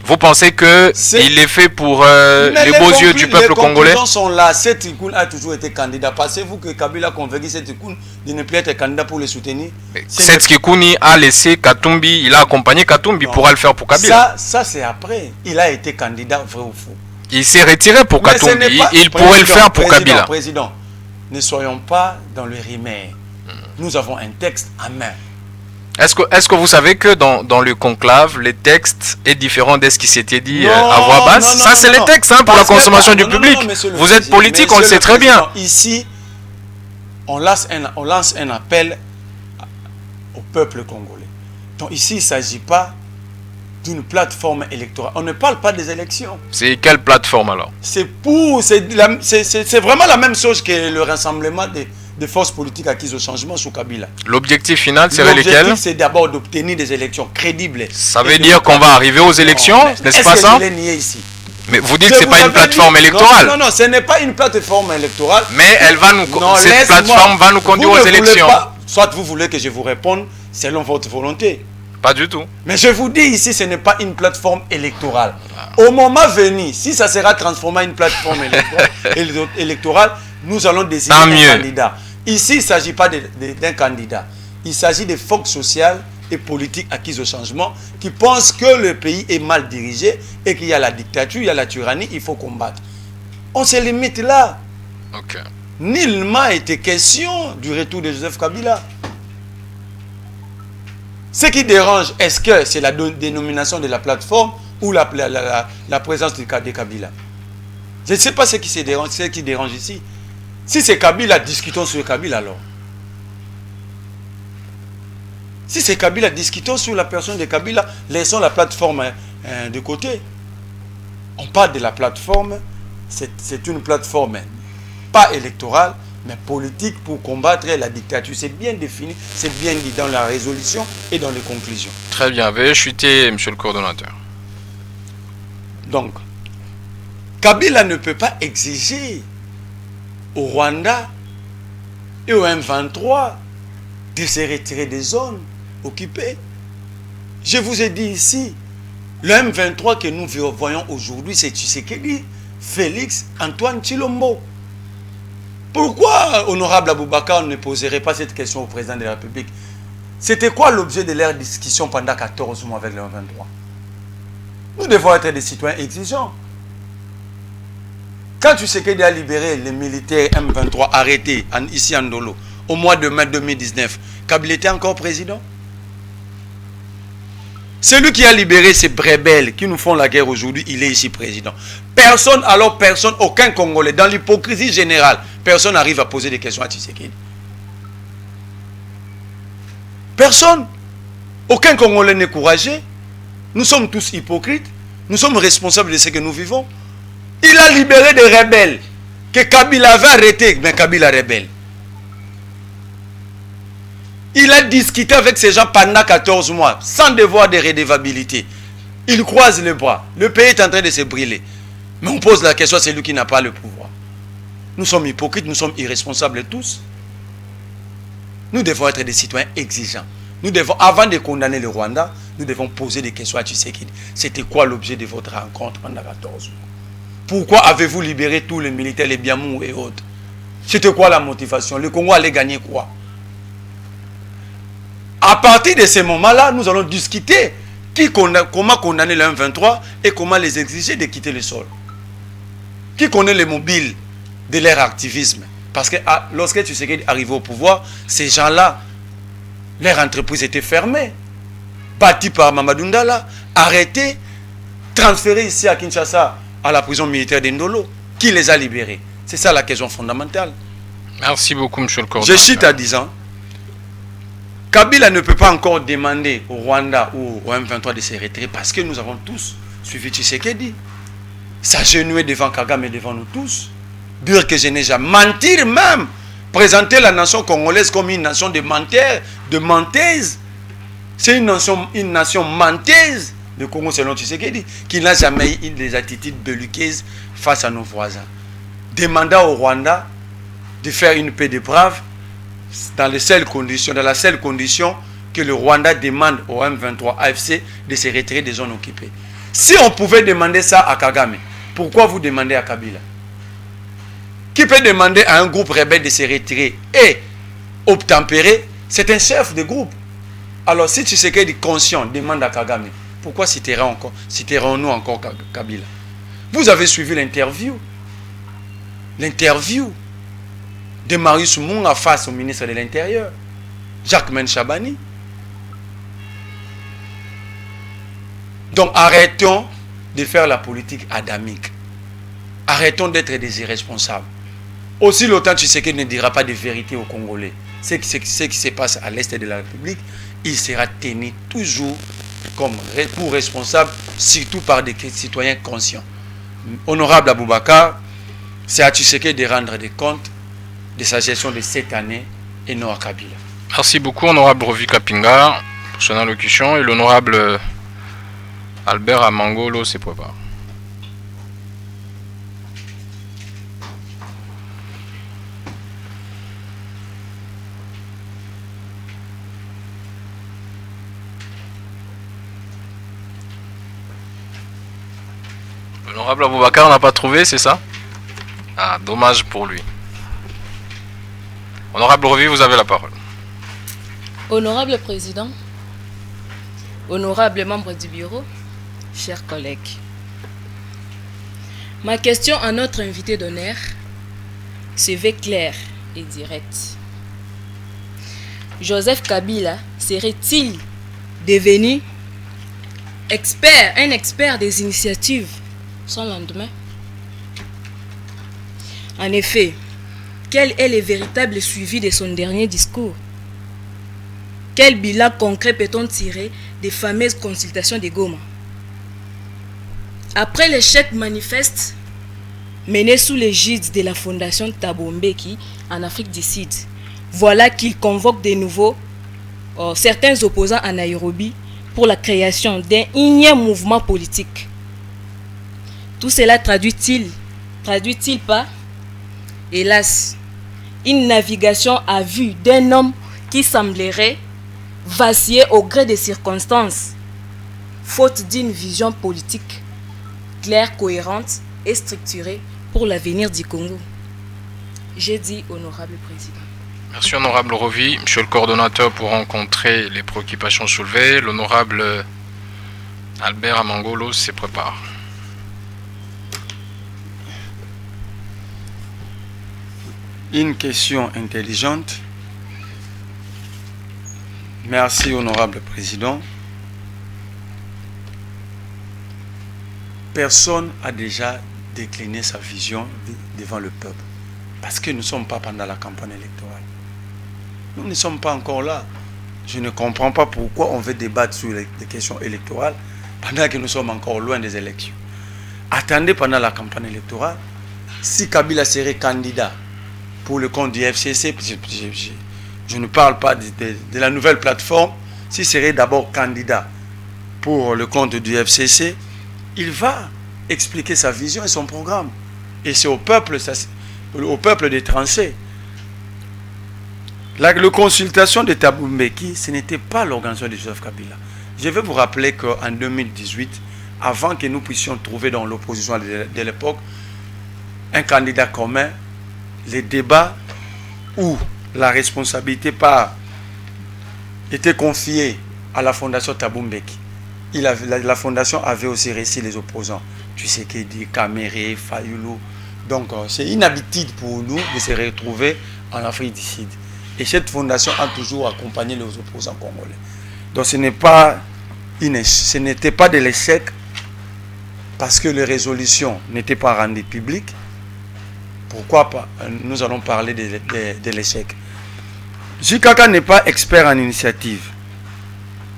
B: Vous pensez qu'il est fait pour les beaux yeux du peuple congolais?
C: Les conclusions sont là. Seth Ikoun a toujours été candidat. Pensez-vous que Kabila a convaincu Seth Ikoun de ne plus être candidat pour le soutenir?
B: Seth Ikoun a laissé Katumbi, il a accompagné Katumbi, il pourra le faire pour Kabila.
C: Ça c'est après. Il a été candidat, vrai ou faux.
B: Il s'est retiré pour Katumbi, il pourrait le faire pour Kabila.
C: Président, ne soyons pas dans le rimet. Nous avons un texte en main.
B: Est-ce que vous savez que dans le conclave, les textes est différent de ce qui s'était dit à voix basse? Ça, c'est les textes pour la consommation du public. Vous êtes politique, on le sait très bien.
C: Ici, on lance un appel au peuple congolais. Donc ici, il ne s'agit pas d'une plateforme électorale. On ne parle pas des élections.
B: C'est quelle plateforme alors?
C: C'est vraiment la même chose que le rassemblement des forces politiques acquises au changement sous Kabila.
B: L'objectif final serait lequel?
C: L'objectif, c'est d'abord d'obtenir des élections crédibles.
B: Ça veut dire qu'on va arriver aux élections, n'est-ce pas ça?
C: Je l'ai nié ici.
B: Mais vous dites que ce n'est pas une plateforme électorale.
C: Non, ce n'est pas une plateforme électorale.
B: Mais elle va cette plateforme va nous conduire aux élections.
C: Soit vous voulez que je vous réponde selon votre volonté.
B: Pas du tout.
C: Mais je vous dis ici, ce n'est pas une plateforme électorale. Au moment venu, si ça sera transformé en une plateforme électorale, nous allons décider d'un candidat. Ici, il ne s'agit pas d'un candidat. Il s'agit des forces sociales et politiques acquises au changement qui pensent que le pays est mal dirigé et qu'il y a la dictature, il y a la tyrannie, il faut combattre. On se limite là.
B: Okay.
C: Nullement été question du retour de Joseph Kabila. Ce qui dérange, est-ce que c'est la dénomination de la plateforme ou la présence de Kabila? Je ne sais pas ce qui dérange ici. Si c'est Kabila, discutons sur Kabila alors. Si c'est Kabila, discutons sur la personne de Kabila, laissons la plateforme de côté. On parle de la plateforme, c'est une plateforme pas électorale, mais politique pour combattre la dictature. C'est bien défini, c'est bien dit dans la résolution et dans les conclusions.
B: Très bien, veuillez chuter, monsieur le coordonnateur.
C: Donc, Kabila ne peut pas exiger au Rwanda et au M23 de se retirer des zones occupées. Je vous ai dit ici, le M23 que nous voyons aujourd'hui, c'est Tshisekedi, Félix, Antoine Tshilombo. Pourquoi, honorable Aboubakar, ne poserait pas cette question au président de la République? C'était quoi l'objet de leur discussion pendant 14 mois avec le M23? Nous devons être des citoyens exigeants. Quand Tshisekedi a libéré les militaires M23 arrêtés ici en Ndolo, au mois de mai 2019, Kabila était encore président? Celui qui a libéré ces rebelles qui nous font la guerre aujourd'hui, il est ici président. Personne, aucun Congolais, dans l'hypocrisie générale, personne n'arrive à poser des questions à Tshisekedi. Personne. Aucun Congolais n'est courageux. Nous sommes tous hypocrites. Nous sommes responsables de ce que nous vivons. Il a libéré des rebelles que Kabila avait arrêtés, mais Kabila rebelle. Il a discuté avec ces gens pendant 14 mois, sans devoir de redevabilité. Il croise les bras. Le pays est en train de se brûler. Mais on pose la question à celui qui n'a pas le pouvoir. Nous sommes hypocrites, nous sommes irresponsables tous. Nous devons être des citoyens exigeants. Nous devons, avant de condamner le Rwanda, nous devons poser des questions à Tshisekedi. C'était quoi l'objet de votre rencontre pendant 14 mois? Pourquoi avez-vous libéré tous les militaires, les Biamou et autres? C'était quoi la motivation? Le Congo allait gagner quoi? À partir de ce moment-là, nous allons discuter comment condamner le M23 et comment les exiger de quitter le sol. Qui connaît les mobiles de leur activisme? Parce que lorsque Tshisekedi arrivait au pouvoir, ces gens-là, leur entreprise était fermée, bâtie par Mamadou Ndala, arrêtée, transférée ici à Kinshasa, à la prison militaire d'Indolo. Qui les a libérés? C'est ça la question fondamentale.
B: Merci beaucoup, monsieur le coordonnateur.
C: Je cite à 10 ans. Kabila ne peut pas encore demander au Rwanda ou au M23 de se retirer parce que nous avons tous suivi Tshisekedi. S'agenouiller devant Kagame et devant nous tous. Dire que je n'ai jamais. Mentir même. Présenter la nation congolaise comme une nation de menteurs, de menteuses. C'est une nation menteuse, le Congo selon Tshisekedi, qui n'a jamais eu des attitudes belliqueuses face à nos voisins. Demandant au Rwanda de faire une paix de braves dans la seule condition que le Rwanda demande au M23 AFC de se retirer des zones occupées. Si on pouvait demander ça à Kagame, pourquoi vous demandez à Kabila? Qui peut demander à un groupe rebelle de se retirer et obtempérer? C'est un chef de groupe. Alors si Tshisekedi conscient demande à Kagame, pourquoi citerons-nous encore Kabila? Vous avez suivi l'interview de Marius Munga face au ministre de l'Intérieur, Jacques Menchabani. Donc arrêtons de faire la politique adamique. Arrêtons d'être des irresponsables. Aussi longtemps Tshisekedi ne dira pas de vérité aux Congolais. Ce qui se passe à l'est de la République, il sera tenu toujours comme pour responsable, surtout par des citoyens conscients. Honorable Aboubakar, c'est à Tshisekedi de rendre des comptes de sa gestion de cette année et non à Kabila.
B: Merci beaucoup, honorable Rovi Kapinga, pour son allocution, et l'honorable Albert Amangolo se prépare. L'honorable Aboubakar n'a pas trouvé, c'est ça? Ah, dommage pour lui. Honorable Rovi, vous avez la parole.
E: Honorable Président, honorables membres du bureau, chers collègues, ma question à notre invité d'honneur se veut claire et directe. Joseph Kabila serait-il devenu un expert des initiatives sans lendemain? En effet, quel est le véritable suivi de son dernier discours? Quel bilan concret peut-on tirer des fameuses consultations de Goma? Après l'échec manifeste mené sous l'égide de la fondation Thabo Mbeki en Afrique du Sud, voilà qu'il convoque de nouveau certains opposants à Nairobi pour la création d'un énième mouvement politique. Tout cela traduit-il pas, hélas, une navigation à vue d'un homme qui semblerait vaciller au gré des circonstances, faute d'une vision politique claire, cohérente et structurée pour l'avenir du Congo. J'ai dit honorable président.
B: Merci honorable Rovi. Monsieur le coordonnateur, pour rencontrer les préoccupations soulevées, l'honorable Albert Amangolo se prépare.
C: Une question intelligente. Merci, honorable président. Personne n'a déjà décliné sa vision devant le peuple. Parce que nous ne sommes pas pendant la campagne électorale. Nous ne sommes pas encore là. Je ne comprends pas pourquoi on veut débattre sur les questions électorales pendant que nous sommes encore loin des élections. Attendez pendant la campagne électorale. Si Kabila serait candidat pour le compte du FCC, je ne parle pas de la nouvelle plateforme, s'il serait d'abord candidat pour le compte du FCC, il va expliquer sa vision et son programme. Et c'est au peuple de trancher. La consultation de Thabo Mbeki, ce n'était pas l'organisation de Joseph Kabila. Je vais vous rappeler qu'en 2018, avant que nous puissions trouver dans l'opposition de l'époque un candidat commun, les débats où la responsabilité était confiée à la fondation Thabo Mbeki. La fondation avait aussi réussi les opposants. Tshisekedi, Kamere, Fayulu. Donc c'est inhabituel pour nous de se retrouver en Afrique du Sud. Et cette fondation a toujours accompagné les opposants congolais. Donc ce n'était pas de l'échec parce que les résolutions n'étaient pas rendues publiques. Pourquoi pas? Nous allons parler de l'échec. Jikaka n'est pas expert en initiative.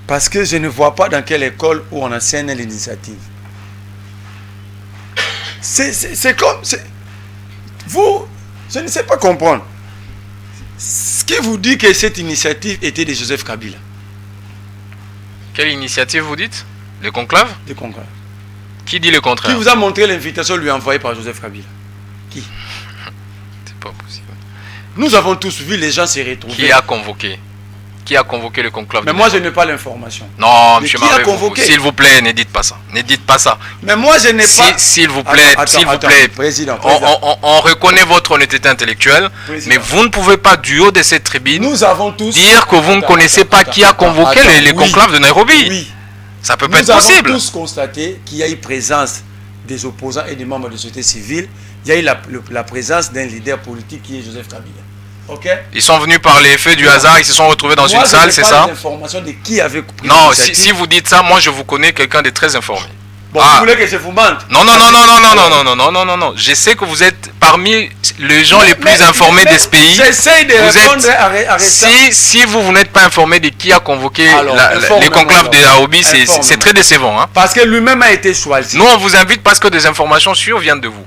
C: Parce que je ne vois pas dans quelle école où on enseigne l'initiative. C'est comme... Vous, je ne sais pas comprendre. Ce qui vous dit que cette initiative était de Joseph Kabila.
B: Quelle initiative vous dites? Les conclaves?
C: Des conclaves.
B: Qui dit le
C: Qui
B: contraire?
C: vous a montré l'invitation lui envoyée par Joseph Kabila? Qui?
B: C'est pas possible.
C: Nous avons tous vu les gens se retrouver.
B: Qui a convoqué? Qui a convoqué le conclave?
C: Mais moi, je n'ai pas l'information.
B: Non,
C: Mais
B: monsieur
C: qui a
B: Maré,
C: convoqué?
B: s'il vous plaît, ne dites pas ça. Ne dites pas ça.
C: Mais moi, je n'ai pas...
B: S'il vous plaît, s'il vous
C: Attends,
B: plaît,
C: président.
B: on reconnaît votre honnêteté intellectuelle,
C: Président.
B: mais vous ne pouvez pas, du haut de cette tribune,
C: Nous avons tous...
B: dire que vous ne connaissez pas qui a convoqué les conclaves de Nairobi.
C: Oui.
B: Ça peut pas être
C: Nous
B: possible.
C: avons tous constaté qu'il y a eu présence des opposants et des membres de la société civile. Il y a eu la présence d'un leader politique qui est Joseph Kabila. Ok?
B: Ils sont venus par l'effet du hasard, ils se sont retrouvés dans une salle, c'est ça?
C: Information de qui avait pris
B: Non,
C: l'initiative.
B: si vous dites ça, moi je vous connais quelqu'un de très informé.
C: Bon,
B: Ah.
C: vous voulez que je vous mente?
B: Non, non, non, non, non, non, non, non, non, non, non, non, non. Je sais que vous êtes parmi les gens les plus informés de ce pays.
C: J'essaie de
B: Vous
C: répondre
B: êtes,
C: à ça.
B: si vous n'êtes pas informé de qui a convoqué
C: Alors,
B: les conclaves de Nairobi, c'est
C: informe-moi.
B: très décevant. Hein.
C: Parce que lui-même a été choisi.
B: Nous, on vous invite parce que des informations sûres viennent de vous.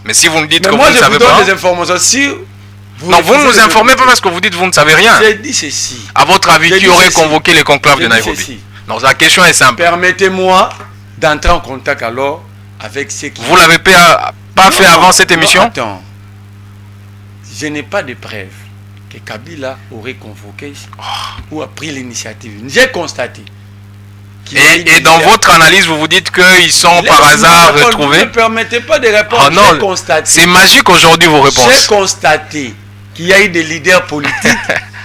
B: Mais si vous me dites
C: Mais
B: que
C: moi,
B: vous ne
C: je vous
B: savez
C: donne
B: pas...
C: des informations. Si
B: Non, vous ne nous informez pas parce que vous dites que vous ne savez rien.
C: J'ai dit ceci.
B: À votre avis,
C: J'ai
B: qui
C: dit
B: aurait
C: ceci.
B: convoqué les conclaves de
C: J'ai dit
B: Nairobi?
C: ceci.
B: Non, la question est simple.
C: Permettez-moi d'entrer en contact alors avec ceux qui...
B: Vous l'avez pas fait
C: Non,
B: avant cette
C: non,
B: émission?
C: Attends. Je n'ai pas de preuve que Kabila aurait convoqué ou a pris l'initiative. J'ai constaté. qu'il y a eu
B: Et
C: des
B: dans
C: leaders.
B: votre analyse, vous vous dites qu'ils sont par
C: Laisse-moi
B: hasard
C: répondre.
B: retrouvés?
C: Ne me permettez pas de répondre.
B: Oh non,
C: J'ai constaté.
B: c'est magique aujourd'hui vos
C: J'ai
B: réponses.
C: constaté qu'il y a eu des leaders politiques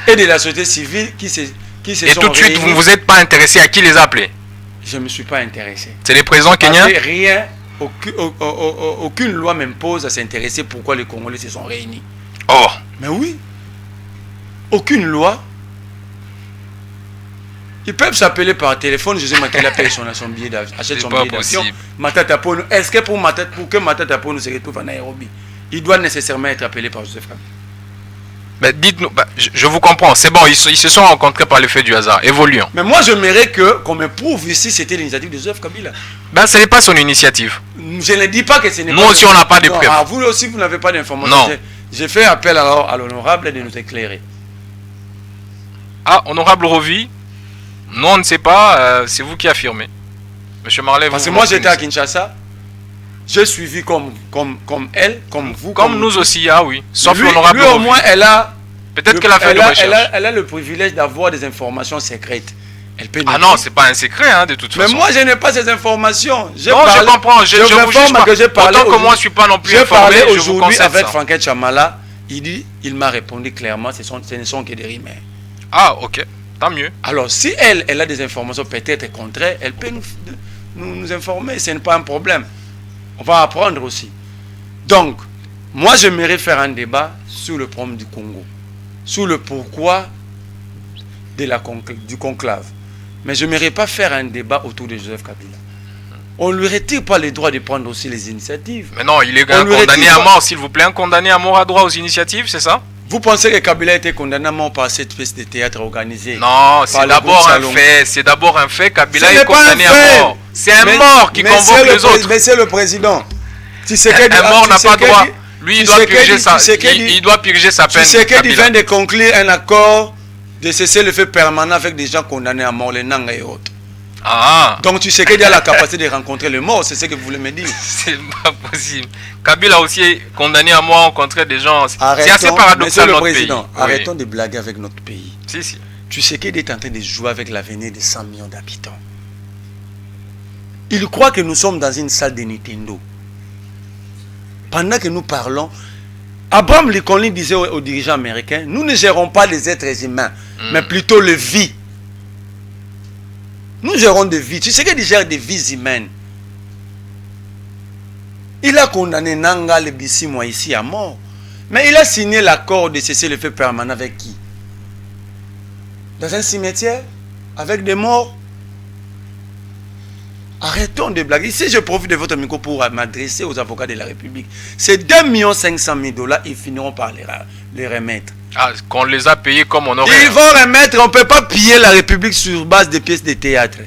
C: et de la société civile qui se
B: Et
C: sont
B: tout de suite, vous
C: réunis.
B: ne vous êtes pas intéressé à qui les a appelés?
C: Je ne me suis pas intéressé.
B: C'est les présidents
C: Parce
B: kenyans?
C: que rien, aucune loi m'impose à s'intéresser pourquoi les Congolais se sont réunis.
B: Oh,
C: Mais oui, aucune loi. Ils peuvent s'appeler par téléphone. José Makila paye son billet d'avion, achète
B: C'est
C: son
B: pas
C: billet d'avion.
B: possible.
C: Matata Pono. Est-ce que pour que Matata Pono se retrouve à Nairobi, il doit nécessairement être appelé par Joseph Kabila?
B: ben dites-nous, je vous comprends, c'est bon, ils se sont rencontrés par l'effet du hasard, évoluons.
C: Mais moi, j'aimerais qu'on me prouve ici c'était l'initiative de Joseph Kabila.
B: Ben ce n'est pas son initiative.
C: Je ne dis pas que ce n'est
B: Nous
C: pas...
B: aussi, on n'a pas de
C: Non,
B: preuves.
C: ah, vous aussi, vous n'avez pas d'informations.
B: Non.
C: J'ai fait appel alors à l'honorable de nous éclairer.
B: Ah, honorable Rovi, nous on ne sait pas, c'est vous qui affirmez. Monsieur Marley,
C: Parce que
B: vous
C: moi,
B: vous
C: j'étais à
B: connaissez.
C: Kinshasa. J'ai suivi comme elle, comme vous.
B: Comme nous aussi, ah oui. Sauf
C: Lui,
B: l'honorable
C: lui, au
B: Rovi.
C: moins, elle a...
B: Peut-être qu'elle a fait de recherche.
C: Elle a le privilège d'avoir des informations secrètes. Elle peut
B: Ah
C: nous
B: non,
C: dire.
B: c'est pas un secret, hein, de toute
C: Mais
B: façon.
C: moi, je n'ai pas ces informations.
B: Non, je comprends, je
C: vous
B: vous juge
C: informe
B: pas.
C: que j'ai parlé
B: Autant que moi,
C: aujourd'hui-
B: je suis pas non plus
C: J'ai
B: informé,
C: parlé
B: je vous
C: aujourd'hui
B: concède
C: avec
B: ça.
C: Franquet Chamala. Il m'a répondu clairement, ce ne sont que des rumeurs.
B: Ah, ok, tant mieux.
C: Alors, si elle a des informations peut-être contraires, elle peut nous informer. Ce n'est pas un problème. On va apprendre aussi. Donc, moi, j'aimerais faire un débat sur le problème du Congo, sur le pourquoi du conclave. Mais je n'aimerais pas faire un débat autour de Joseph Kabila. On ne lui retire pas le droit de prendre aussi les initiatives.
B: Mais non, il est
C: On lui
B: condamné
C: retire
B: à
C: pas-
B: mort, s'il vous plaît. Un condamné à mort a droit aux initiatives, c'est ça?
C: Vous pensez que Kabila a été condamné à mort par cette pièce de théâtre organisée?
B: Non, c'est
C: le
B: d'abord
C: groupe
B: un
C: Salon.
B: fait. C'est d'abord un fait. Kabila
C: Ce
B: est
C: n'est pas un
B: condamné
C: fait.
B: à mort. C'est un
C: Mais-
B: mort qui convoque
C: Monsieur
B: les autres.
C: Monsieur le Président,
B: Un mort n'a pas droit. Lui, il doit purger sa, il doit purger sa peine.
C: Tshisekedi
B: Kabila.
C: vient de conclure un accord de cesser le fait permanent avec des gens condamnés à mort, les Nanga et autres.
B: Ah,
C: Donc Tshisekedi a la capacité de rencontrer le mort, c'est ce que vous voulez me dire.
B: c'est pas possible. Kabila aussi est condamné à mort, rencontrer des gens. C'est assez
C: Arrêtons,
B: paradoxal
C: Monsieur le
B: notre pays.
C: Président,
B: Oui.
C: arrêtons de blaguer avec notre pays.
B: Si, si.
C: Tshisekedi est en train de jouer avec l'avenir de 100 millions d'habitants. Il croit que nous sommes dans une salle de Nintendo. Pendant que nous parlons, Abraham Lincoln disait aux dirigeants américains, nous ne gérons pas les êtres humains, mais plutôt les vies. Nous gérons des vies. Tu sais qu'il gère des vies humaines. Il a condamné Nanga le Bissimo ici à mort. Mais il a signé l'accord de cesser le feu permanent avec qui? Dans un cimetière? Avec des morts? Arrêtons de blaguer. Ici, je profite de votre micro pour m'adresser aux avocats de la République. C'est 2 500 000 $, ils finiront par les remettre.
B: Ah, qu'on les a payés comme on aurait.
C: Ils vont remettre, on ne peut pas piller la République sur base de pièces de théâtre.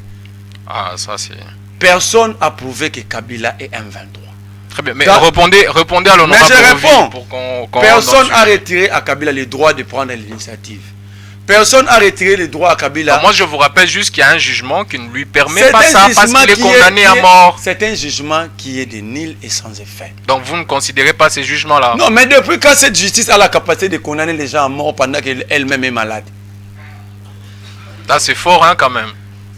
B: Ah, ça c'est.
C: Personne n'a prouvé que Kabila est un 23.
B: Très bien. Mais
C: Dans-
B: répondez à l'honorable
C: Mais je
B: Rovi
C: réponds.
B: pour qu'on
C: Personne
B: rentre
C: n'a
B: dans le sujet.
C: retiré à Kabila le droit de prendre l'initiative. Personne n'a retiré les droits à Kabila.
B: Moi, je vous rappelle juste qu'il y a un jugement qui ne lui permet
C: C'est
B: pas
C: un
B: ça parce
C: jugement
B: qu'il est
C: qui
B: condamné à
C: qui
B: mort.
C: C'est un jugement qui est de nil et sans effet.
B: Donc, vous ne considérez pas ces jugements-là?
C: Non, mais depuis quand cette justice a la capacité de condamner les gens à mort pendant qu'elle-même est malade?
B: Là, c'est fort, hein, quand même.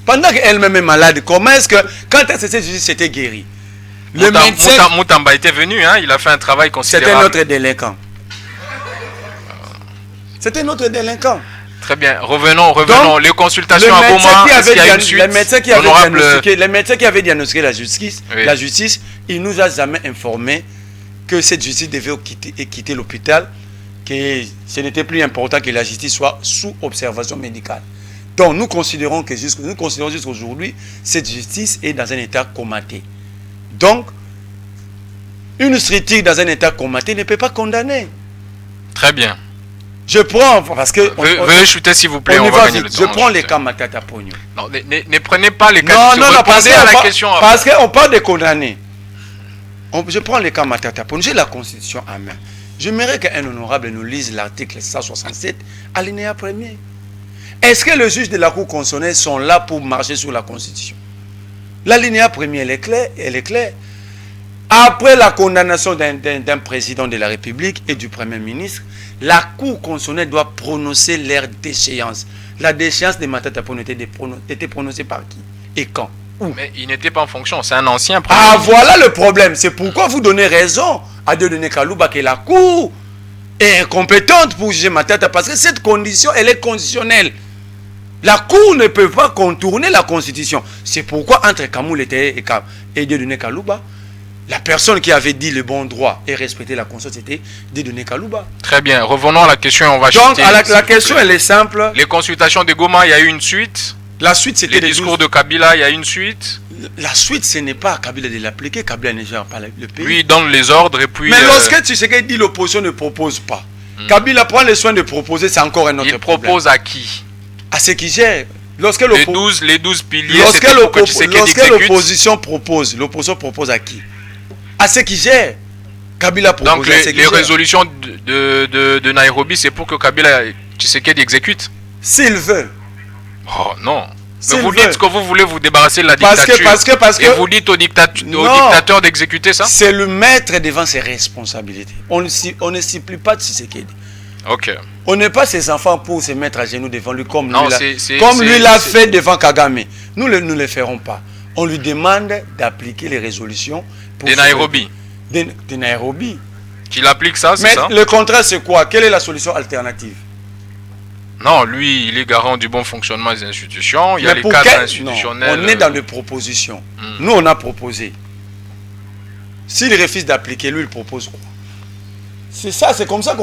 C: Pendant qu'elle-même est malade, comment est-ce que, quand est-ce que cette justice s'était guérie? Le médecin,
B: Moutamba était venu, hein, il a fait un travail
C: c'était
B: considérable.
C: notre délinquant. C'était notre délinquant.
B: Très bien, revenons.
C: Donc,
B: Les consultations à Goma, est-ce qu'il y a une suite?
C: Le médecin qui avait diagnostiqué la justice,
B: Oui.
C: il nous a jamais informé que cette justice devait quitter l'hôpital, que ce n'était plus important que la justice soit sous observation médicale. Donc nous considérons jusqu'aujourd'hui, cette justice est dans un état comaté. Donc, une structure dans un état comaté ne peut pas condamner.
B: Très bien.
C: Je prends, parce que...
B: Veuillez chuter, s'il vous plaît, on va gagner le temps.
C: Je prends les cas Matata Pogno.
B: Non, ne prenez pas les cas.
C: Non,
B: Répondez à la question.
C: Parce qu'on parle de condamner. Je prends les cas Matata Pogno. J'ai la Constitution en main. J'aimerais qu'un honorable nous lise l'article 167, alinéa 1er. Est-ce que les juges de la Cour constitutionnelle sont là pour marcher sur la Constitution? L'alinéa 1er, elle est claire. Après la condamnation d'un président de la République et du Premier ministre, la Cour constitutionnelle doit prononcer leur déchéance. La déchéance de Matata Pogno était prononcée par qui et quand? Où?
B: Mais il n'était pas en fonction, c'est un ancien Premier
C: Ah,
B: ministre.
C: voilà le problème. C'est pourquoi vous donnez raison à Dieudonné Kalouba que la Cour est incompétente pour juger Matata, parce que cette condition, elle est conditionnelle. La Cour ne peut pas contourner la Constitution. C'est pourquoi entre Kamoul et Dieudonné Kalouba, la personne qui avait dit le bon droit et respecté la Constitution, c'était Dieudonné Kalouba.
B: Très bien, revenons à la question et on va
C: Donc,
B: chuter,
C: la question, elle est simple.
B: Les consultations de Goma, il y a eu une suite.
C: La suite, c'était
B: Les discours de Kabila, il y a une suite.
C: La suite, ce n'est pas à Kabila de l'appliquer. Kabila ne gère pas le pays.
B: Lui, il donne les ordres et puis...
C: Mais lorsque tu sais qu'il dit l'opposition ne propose pas, Kabila prend le soin de proposer, c'est encore un autre
B: il
C: problème.
B: propose à qui?
C: À ceux qui gèrent. Lorsque
B: Les 12 piliers, c'était pour que Tshisekedi exécute.
C: l'opposition propose à qui? À ceux qui gèrent. Kabila propose
B: Donc
C: à ceux qui
B: les
C: gèrent.
B: résolutions de Nairobi, c'est pour que Kabila Tshisekedi exécute?
C: S'il veut.
B: Oh non. Mais
C: S'il
B: vous
C: veut.
B: dites que vous voulez vous débarrasser de la
C: Parce
B: dictature.
C: que
B: Et vous dites au
C: Non.
B: dictateur d'exécuter ça?
C: c'est le maître devant ses responsabilités. On ne supplie pas de Tshisekedi.
B: Ok.
C: On n'est pas ses enfants pour se mettre à genoux devant lui comme
B: Non,
C: lui l'a fait devant Kagame. Nous ne le ferons pas. On lui demande d'appliquer les résolutions
B: De Nairobi.
C: De Nairobi.
B: Qu'il applique ça, c'est
C: Mais
B: ça?
C: le contraire, c'est quoi? Quelle est la solution alternative?
B: Non, lui, il est garant du bon fonctionnement des institutions. Il y a
C: Mais
B: les
C: pour
B: cadres
C: quel-
B: institutionnels.
C: Non, on est dans des propositions. Nous, on a proposé. S'il refuse d'appliquer, lui, il propose quoi? C'est ça, c'est comme ça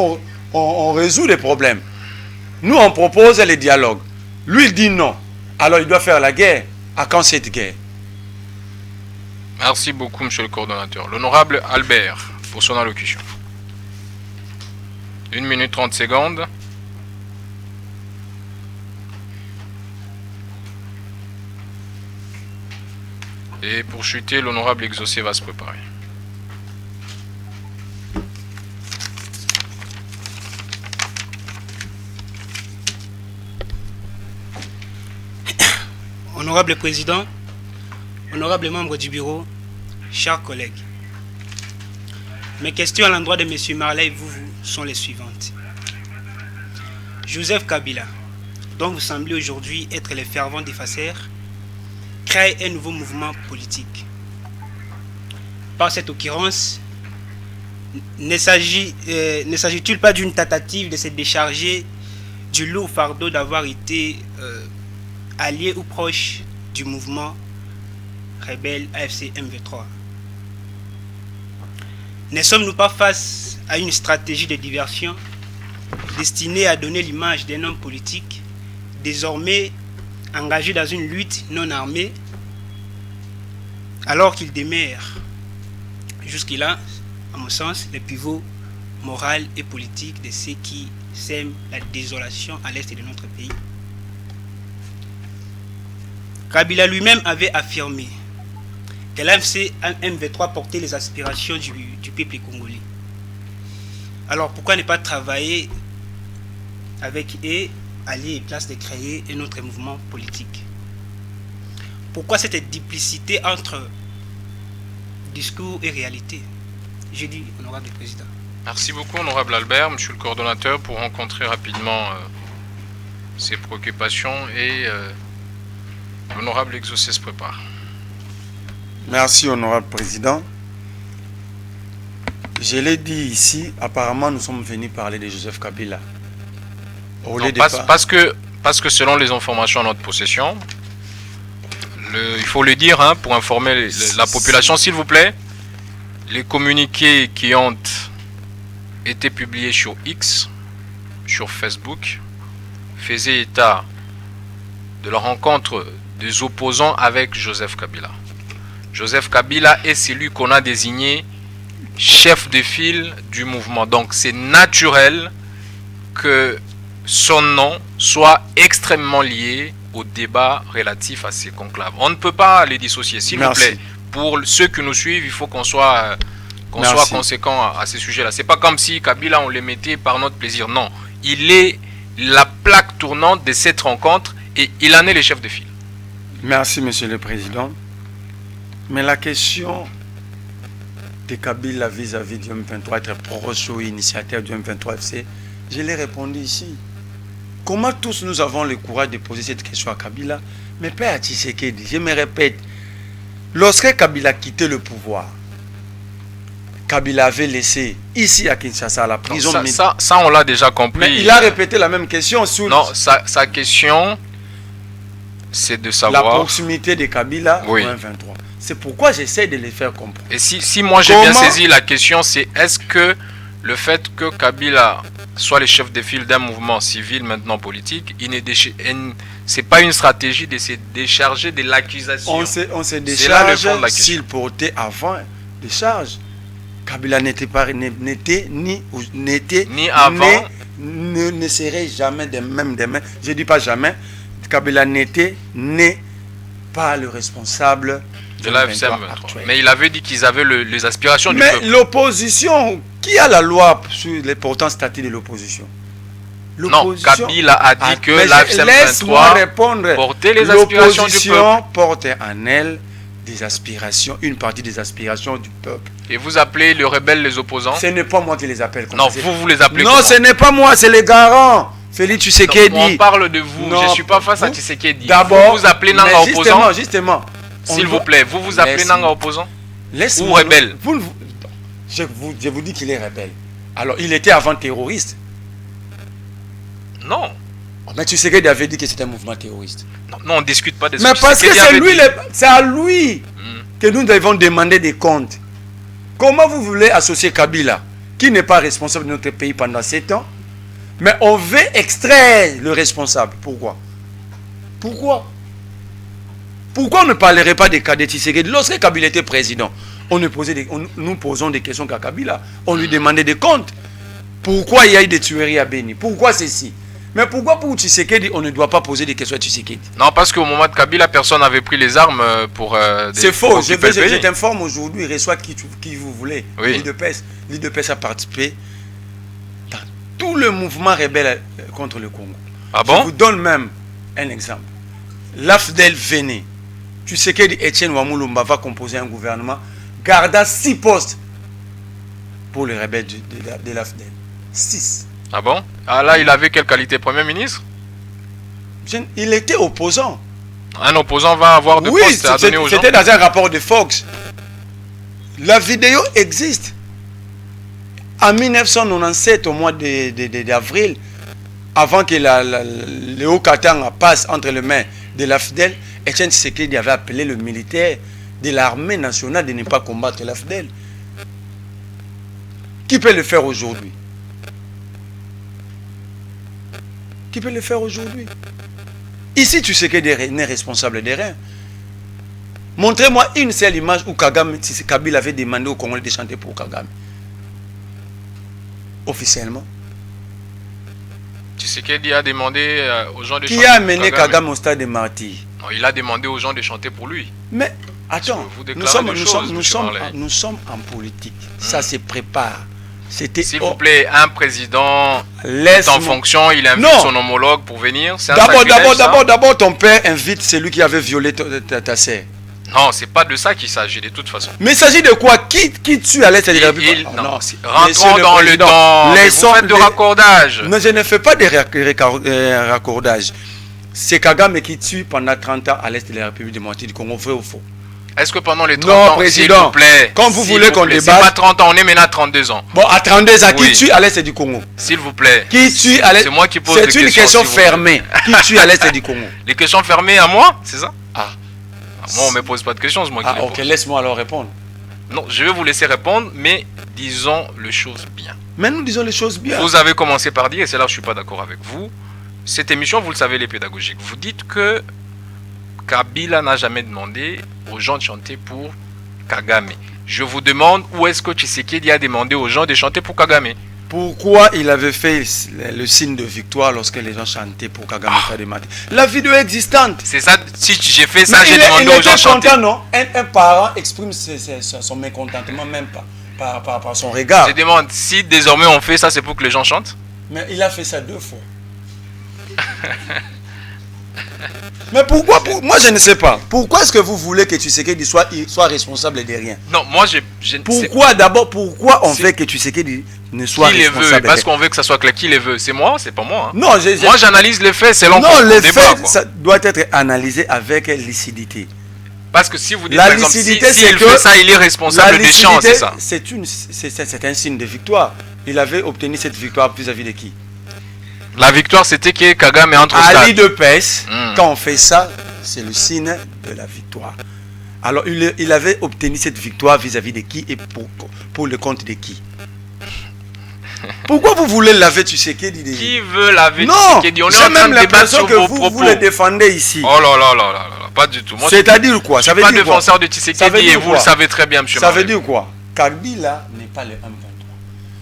C: qu'on résout les problèmes. Nous, on propose les dialogues. Lui, il dit non. Alors, il doit faire la guerre. À quand cette guerre?
B: Merci beaucoup, monsieur le coordonnateur. L'honorable Albert, pour son allocution. 1 minute 30 secondes. Et pour chuter, l'honorable exaucé va se préparer.
F: Honorable Président, honorables membres du bureau, chers collègues, mes questions à l'endroit de M. Marley et vous sont les suivantes. Joseph Kabila, dont vous semblez aujourd'hui être les fervents défenseurs, crée un nouveau mouvement politique. Par cette occurrence, ne s'agit-il pas d'une tentative de se décharger du lourd fardeau d'avoir été allié ou proche du mouvement rebelle AFC M23? Ne sommes-nous pas face à une stratégie de diversion destinée à donner l'image d'un homme politique désormais engagé dans une lutte non armée alors qu'il demeure jusque-là, à mon sens, le pivot moral et politique de ceux qui sèment la désolation à l'est de notre pays? Kabila lui-même avait affirmé que l'AFC M23 portait les aspirations du peuple congolais. Alors pourquoi ne pas travailler avec eux a lieu et place de créer un autre mouvement politique. Pourquoi cette duplicité entre discours et réalité? J'ai dit, honorable président.
B: Merci beaucoup, honorable Albert, monsieur le coordonnateur, pour rencontrer rapidement ces préoccupations et l'honorable exaucé se prépare.
C: Merci, honorable président. Je l'ai dit ici, apparemment nous sommes venus parler de Joseph Kabila.
B: Non, parce que selon les informations à notre possession, il faut le dire hein, pour informer la population, s'il vous plaît, les communiqués qui ont été publiés sur X, sur Facebook, faisaient état de la rencontre des opposants avec Joseph Kabila. Joseph Kabila est celui qu'on a désigné chef de file du mouvement. Donc c'est naturel que son nom soit extrêmement lié au débat relatif à ces conclaves. On ne peut pas les dissocier. S'il vous plaît, pour ceux qui nous suivent, il faut qu'on soit conséquent à ces sujets-là. C'est pas comme si Kabila, on les mettait par notre plaisir. Non, il est la plaque tournante de cette rencontre et il en est le chef de file.
C: Merci, monsieur le président. Mais la question de Kabila vis-à-vis du M23, être proche ou initiateur du M23 FC, je l'ai répondu ici. Comment tous nous avons le courage de poser cette question à Kabila? Mais Père Tshisekedi, je me répète, lorsque Kabila quittait le pouvoir, Kabila avait laissé ici à Kinshasa à la prison.
B: Ça on l'a déjà compris.
C: Mais il a répété la même question sur...
B: Non, sa question, c'est de savoir...
C: La proximité de Kabila
B: oui.
C: au M23. C'est pourquoi j'essaie de les faire comprendre.
B: Et si moi j'ai bien saisi la question, c'est est-ce que le fait que Kabila soit le chef de file d'un mouvement civil maintenant politique, c'est pas une stratégie de se décharger de l'accusation.
C: On se décharge s'il portait avant des charges. Kabila n'était ni avant, ne serait jamais de même demain. Je dis pas jamais. Kabila n'est pas le responsable
B: de la FCM. Mais il avait dit qu'ils avaient les aspirations du peuple.
C: Mais l'opposition, qui a la loi sur les portants statuts de l'opposition?
B: Non, Kabila a dit que la FCM 23 portait les aspirations du peuple.
C: Porte en elle des aspirations, une partie des aspirations du peuple.
B: Et vous appelez les rebelles les opposants? Ce
C: n'est pas moi qui les appelle.
B: Non, vous les appelez
C: non,
B: comment?
C: Ce n'est pas moi, c'est les garants. Félix Tshisekedi.
B: On parle de vous, je ne suis pas face à Tshisekedi.
C: D'abord,
B: vous vous appelez Nanga opposant?
C: Justement.
B: S'il vous plaît, vous appelez Nanga opposant? Ou rebelle?
C: Je vous dis qu'il est rebelle. Alors, il était avant terroriste.
B: Non.
C: Mais Tshisekedi avait dit que c'était un mouvement terroriste.
B: Non, on ne discute pas de
C: ça. Mais parce que c'est à lui que nous devons demander des comptes. Comment vous voulez associer Kabila, qui n'est pas responsable de notre pays pendant 7 ans, mais on veut extraire le responsable? Pourquoi? Pourquoi on ne parlerait pas des cas de Tshisekedi? Lorsque Kabila était président, nous posons des questions à Kabila. On lui demandait des comptes. Pourquoi il y a eu des tueries à Beni? Pourquoi ceci? Mais pourquoi pour Tshisekedi, on ne doit pas poser des questions à Tshisekedi? Non,
B: parce qu'au moment de Kabila, personne n'avait pris les armes pour...
C: c'est faux. Je t'informe aujourd'hui, il reçoit qui vous voulez.
B: Oui.
C: L'IDPS a participé dans tout le mouvement rebelle contre le Congo.
B: Ah bon?
C: Je vous donne même un exemple. L'AFDEL venait. Tshisekedi Etienne Wamulumba va composer un gouvernement, garda 6 postes pour les rebelles de l'AFDEL. 6.
B: Ah bon? Ah là, il avait quelle qualité? Premier ministre?
C: Il était opposant.
B: Un opposant va avoir de postes à donner aux gens?
C: C'était dans un rapport de Fox. La vidéo existe. En 1997, au mois d'avril, avant que le Haut-Katanga passe entre les mains de l'AFDEL, Etienne Tshisekedi avait appelé le militaire de l'armée nationale de ne pas combattre l'AFDEL. Qui peut le faire aujourd'hui? Qui peut le faire aujourd'hui? Ici, tu sais qu'il n'est responsable de rien. Montrez-moi une seule image où Kabila avait demandé aux Congolais de chanter pour Kagame. Officiellement.
B: Tshisekedi a demandé aux gens de chanter pour Kagame.
C: Qui a amené Kagame au stade de martyr?
B: Non, il a demandé aux gens de chanter pour lui.
C: Mais attends, nous sommes en politique. Ça se prépare. C'était...
B: S'il vous plaît, un président
C: Laisse
B: en fonction, il invite
C: Non.
B: son homologue pour venir. C'est un sacrilège, ça.
C: D'abord, ton père invite celui qui avait violé ta sœur.
B: Non, c'est pas de ça qu'il s'agit de toute façon.
C: Mais il s'agit de quoi? Qui tue à l'Est de la République?
B: Non, rentrons dans le temps. Vous faites de raccordage.
C: Mais je ne fais pas de raccordage. C'est Kagame qui tue pendant 30 ans à l'Est de la République démocratique du Congo, vrai ou faux?
B: Est-ce que pendant les 30
C: Non,
B: ans,
C: président,
B: s'il vous plaît,
C: comme vous
B: s'il
C: voulez
B: vous
C: qu'on
B: plaît,
C: débatte-
B: c'est pas 30 ans, on est maintenant à 32 ans.
C: Bon, à 32 ans,
B: Oui.
C: qui tue à l'Est du Congo?
B: S'il vous plaît.
C: Qui tue à l'Est?
B: C'est moi qui pose
C: C'est
B: les
C: une
B: questions,
C: question
B: s'il vous plaît.
C: fermée. Qui tue à l'Est du Congo?
B: Les questions fermées à moi, c'est ça?
C: Ah.
B: Moi, on me pose pas de questions, c'est moi qui
C: Ah,
B: les
C: ok,
B: pose.
C: laisse-moi alors répondre.
B: Non, je vais vous laisser répondre, mais disons les choses bien.
C: Mais nous disons les choses bien.
B: Vous avez commencé par dire, et c'est là où je suis pas d'accord avec vous, cette émission, vous le savez, les pédagogiques, vous dites que Kabila n'a jamais demandé aux gens de chanter pour Kagame. Je vous demande où est-ce que Tshisekedi a demandé aux gens de chanter pour Kagame.
C: Pourquoi il avait fait le signe de victoire lorsque les gens chantaient pour Kagame Kademate? La vidéo est existante.
B: C'est ça, si j'ai fait ça,
C: Mais
B: j'ai
C: il
B: demandé aux gens de
C: était
B: chanter.
C: content, non? Un parent exprime son mécontentement même pas par son regard.
B: Je demande, si désormais on fait ça, c'est pour que les gens chantent?
C: Mais il a fait ça 2 fois. Mais pourquoi moi je ne sais pas. Pourquoi est-ce que vous voulez que Tshisekedi soit responsable de rien?
B: Non, moi je
C: Pourquoi on veut que Tshisekedi ne soit
B: qui les
C: responsable
B: veut?
C: de
B: Parce
C: rien?
B: qu'on veut que ça soit clair. Qui les veut? C'est moi, c'est pas moi. Hein.
C: Non,
B: Moi j'analyse les faits selon
C: non,
B: qu'on
C: les
B: débat,
C: faits,
B: quoi.
C: ça doit être analysé avec lucidité.
B: Parce que si vous dites
C: La
B: par exemple, si
C: lucidité, c'est
B: il
C: que
B: fait ça, il est responsable des champs, c'est ça.
C: C'est un signe de victoire. Il avait obtenu cette victoire vis-à-vis de qui?
B: La victoire, c'était que Kagame est entre
C: Ali
B: stades.
C: de Pes,
B: Hmm.
C: quand on fait ça, c'est le signe de la victoire. Alors, il avait obtenu cette victoire vis-à-vis de qui et pour le compte de qui? Pourquoi vous voulez laver Tshisekedi?
B: Qui veut laver
C: Non,
B: Tshisekedi? On est
C: j'ai
B: en train
C: même
B: de débattre
C: l'impression
B: sur
C: que
B: vos
C: vous
B: propos.
C: le défendez ici.
B: Oh là là là là là, pas du tout. Moi,
C: C'est-à-dire quoi?
B: je
C: Ça
B: suis
C: veut
B: pas
C: dire quoi?
B: défenseur de
C: Ça veut
B: Tshisekedi
C: dire
B: et vous
C: quoi?
B: le savez très bien, monsieur
C: Ça veut
B: Marley.
C: dire quoi? Kabila n'est pas le M23.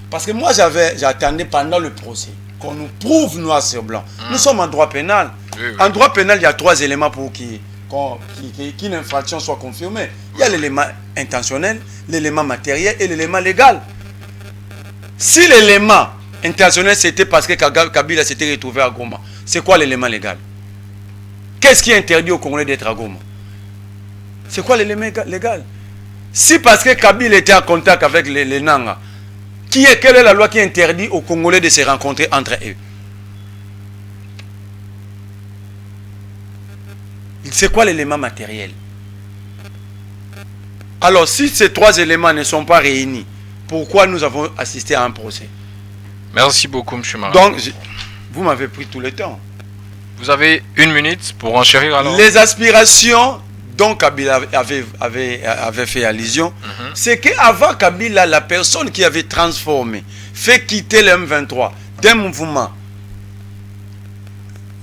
C: Parce que moi, j'attendais pendant le procès qu'on nous prouve noir sur blanc. Nous sommes en droit pénal.
B: Oui, oui.
C: En droit pénal, il y a 3 éléments pour qu'une infraction soit confirmée. Il y a l'élément intentionnel, l'élément matériel et l'élément légal. Si l'élément intentionnel, c'était parce que Kabila s'était retrouvé à Goma, c'est quoi l'élément légal? Qu'est-ce qui interdit aux Congolais d'être à Goma? C'est quoi l'élément légal? Si parce que Kabila était en contact avec les Nanga, quelle est la loi qui interdit aux Congolais de se rencontrer entre eux? C'est quoi l'élément matériel? Alors, si ces 3 éléments ne sont pas réunis, pourquoi nous avons assisté à un procès?
B: Merci beaucoup, monsieur Marley.
C: Donc, vous m'avez pris tout le temps.
B: Vous avez 1 minute pour enchérir alors.
C: Les aspirations dont Kabila avait fait allusion, c'est qu'avant Kabila, la personne qui avait transformé, fait quitter le M23 d'un mouvement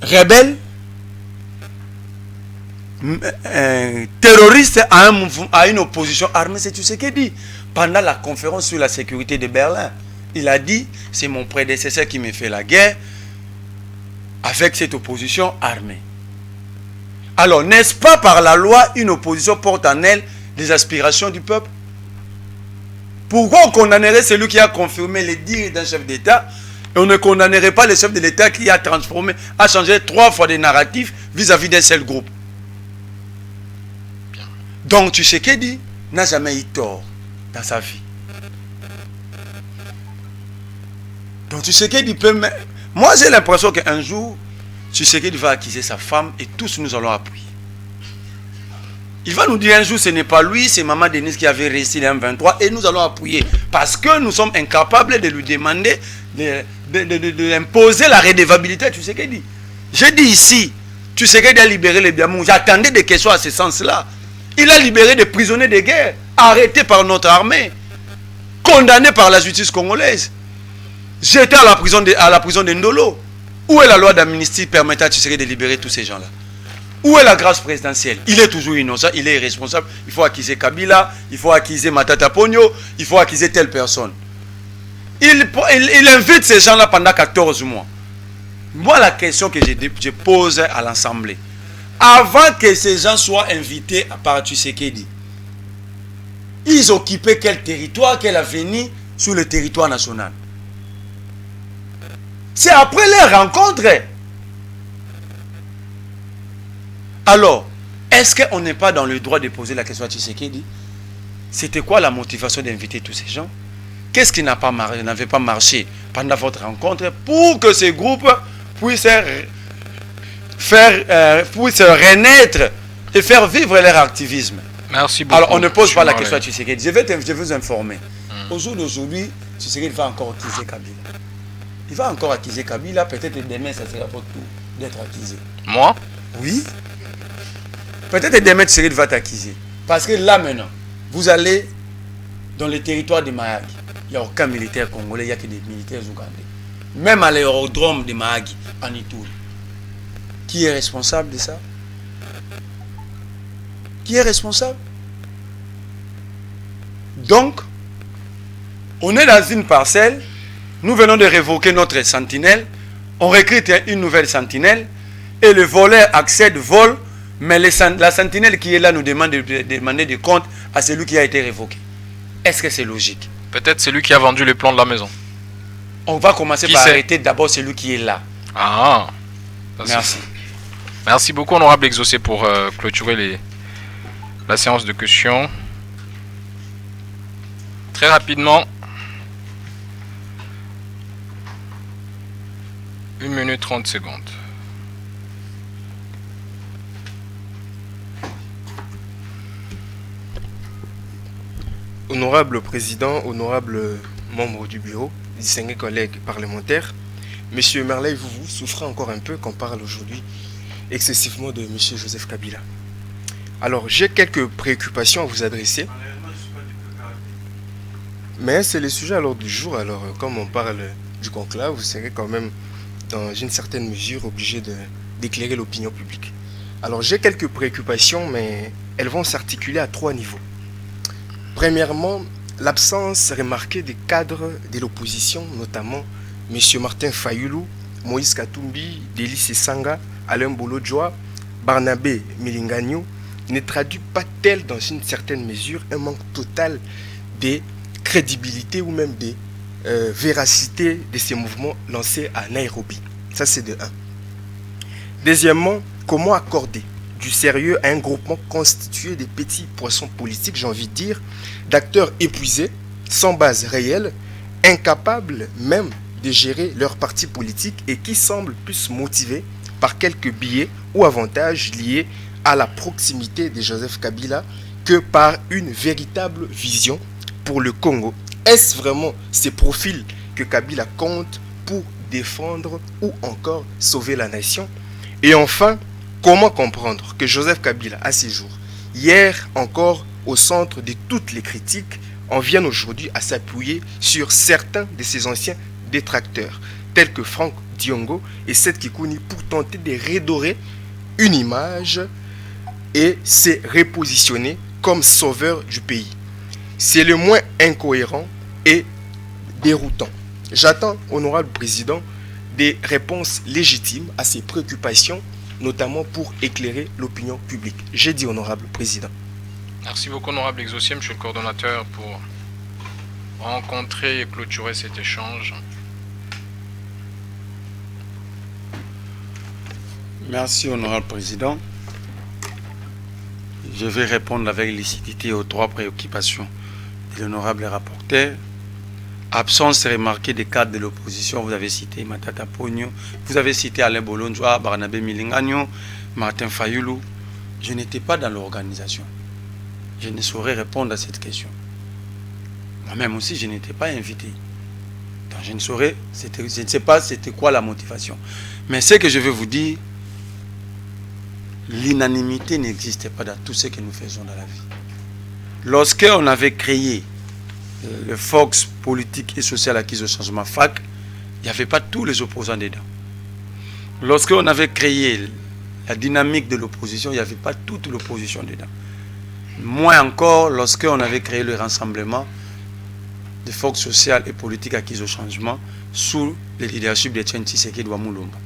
C: rebelle, terroriste à une opposition armée. C'est tout ce qu'il dit. Pendant la conférence sur la sécurité de Berlin, il a dit, c'est mon prédécesseur qui me fait la guerre avec cette opposition armée. Alors, n'est-ce pas par la loi, une opposition porte en elle les aspirations du peuple? Pourquoi on condamnerait celui qui a confirmé les dires d'un chef d'État et on ne condamnerait pas le chef de l'État qui a transformé, a changé 3 fois des narratifs vis-à-vis d'un seul groupe? Donc, Tshisekedi n'a jamais eu tort dans sa vie. Donc, Tshisekedi peut... Moi, j'ai l'impression qu'un jour, Tshisekedi va accuser sa femme et tous nous allons appuyer. Il va nous dire un jour, ce n'est pas lui, c'est Maman Denise qui avait réussi les M23 et nous allons appuyer. Parce que nous sommes incapables de lui demander d'imposer la redevabilité à Tshisekedi. J'ai dit ici, Tshisekedi a libéré les Biamou. J'attendais des questions à ce sens-là. Il a libéré des prisonniers de guerre, arrêtés par notre armée, condamnés par la justice congolaise. J'étais à la prison de Ndolo. Où est la loi d'amnistie permettant à Tshisekedi de libérer tous ces gens-là? Où est la grâce présidentielle? Il est toujours innocent, il est irresponsable. Il faut accuser Kabila, il faut accuser Matata Pogno, il faut accuser telle personne. Il invite ces gens-là pendant 14 mois. Moi, la question que je pose à l'Assemblée, avant que ces gens soient invités par Tshisekedi, ils occupaient quel territoire, quel avenir sur le territoire national. C'est après les rencontres. Alors, est-ce qu'on n'est pas dans le droit de poser la question à Tshisekedi? C'était quoi la motivation d'inviter tous ces gens? Qu'est-ce qui n'avait pas marché pendant votre rencontre pour que ces groupes puissent renaître et faire vivre leur activisme?
B: Merci beaucoup.
C: Alors, on ne pose pas la question à Tshisekedi. Je vais vous informer. Au jour d'aujourd'hui, Tshisekedi va encore accuser Kabila. Il va encore accuser Kabila. Peut-être demain, ça sera votre tour d'être accusé.
B: Moi?
C: Oui. Peut-être demain, Tshisekedi va t'accuser. Parce que là, maintenant, vous allez dans le territoire de Mahagi. Il n'y a aucun militaire congolais, il n'y a que des militaires ougandais. Même à l'aérodrome de Mahagi, en Ituri. Qui est responsable de ça? Qui est responsable? Donc, on est dans une parcelle, nous venons de révoquer notre sentinelle, on recrute une nouvelle sentinelle, et le voleur accède, vole, mais la sentinelle qui est là nous demande de demander des comptes à celui qui a été révoqué. Est-ce que c'est logique?
B: Peut-être c'est lui qui a vendu les plans de la maison.
C: On va commencer par arrêter d'abord celui qui est là.
B: Ah,
C: merci.
B: Merci beaucoup, honorable Exaucé, pour clôturer la séance de questions. Très rapidement, 1 minute 30 secondes.
G: Honorable Président, honorable membre du bureau, distingués collègues parlementaires, Monsieur Merley, vous souffrez encore un peu qu'on parle aujourd'hui excessivement de Monsieur Joseph Kabila. Alors, j'ai quelques préoccupations à vous adresser. Mais c'est le sujet à l'ordre du jour. Alors, comme on parle du conclave, vous serez quand même, dans une certaine mesure, obligé d'éclairer l'opinion publique. Alors, j'ai quelques préoccupations, mais elles vont s'articuler à 3 niveaux. Premièrement, l'absence remarquée des cadres de l'opposition, notamment M. Martin Fayoulou, Moïse Katumbi, Délice Sanga, Alain Bolodjoa, Barnabé Milingagno, ne traduit pas tel, dans une certaine mesure, un manque total de crédibilité ou même de véracité de ces mouvements lancés à Nairobi. Ça, c'est de 1. Deuxièmement, comment accorder du sérieux à un groupement constitué de petits poissons politiques, j'ai envie de dire, d'acteurs épuisés, sans base réelle, incapables même de gérer leur parti politique et qui semblent plus motivés par quelques billets ou avantages liés à la proximité de Joseph Kabila que par une véritable vision pour le Congo. Est-ce vraiment ces profils que Kabila compte pour défendre ou encore sauver la nation? Et enfin, comment comprendre que Joseph Kabila, à ses jours, hier encore au centre de toutes les critiques, en vienne aujourd'hui à s'appuyer sur certains de ses anciens détracteurs, tels que Franck Diongo et Seth Kikouni, pour tenter de redorer une image et se repositionner comme sauveur du pays? C'est le moins incohérent et déroutant. J'attends, honorable président, des réponses légitimes à ces préoccupations, notamment pour éclairer l'opinion publique. J'ai dit, honorable président.
B: Merci beaucoup, honorable Exaucé, monsieur le coordonnateur, pour rencontrer et clôturer cet échange.
C: Merci, honorable président. Je vais répondre avec lucidité aux 3 préoccupations de l'honorable rapporteur. Absence remarquée des cadres de l'opposition, vous avez cité Matata Pogno, vous avez cité Alain Bolodjoa, Barnabé Milingagno, Martin Fayoulou. Je n'étais pas dans l'organisation. Je ne saurais répondre à cette question. Moi-même aussi, je n'étais pas invité. Donc je ne sais pas c'était quoi la motivation. Mais ce que je veux vous dire, l'unanimité n'existe pas dans tout ce que nous faisons dans la vie. Lorsqu'on avait créé le Fox politique et social acquis au changement FAC, il n'y avait pas tous les opposants dedans. Lorsqu'on avait créé la dynamique de l'opposition, il n'y avait pas toute l'opposition dedans. Moins encore lorsqu'on avait créé le rassemblement de Fox social et politique acquis au changement sous le leadership de Etienne Tshisekedi Wamulumba.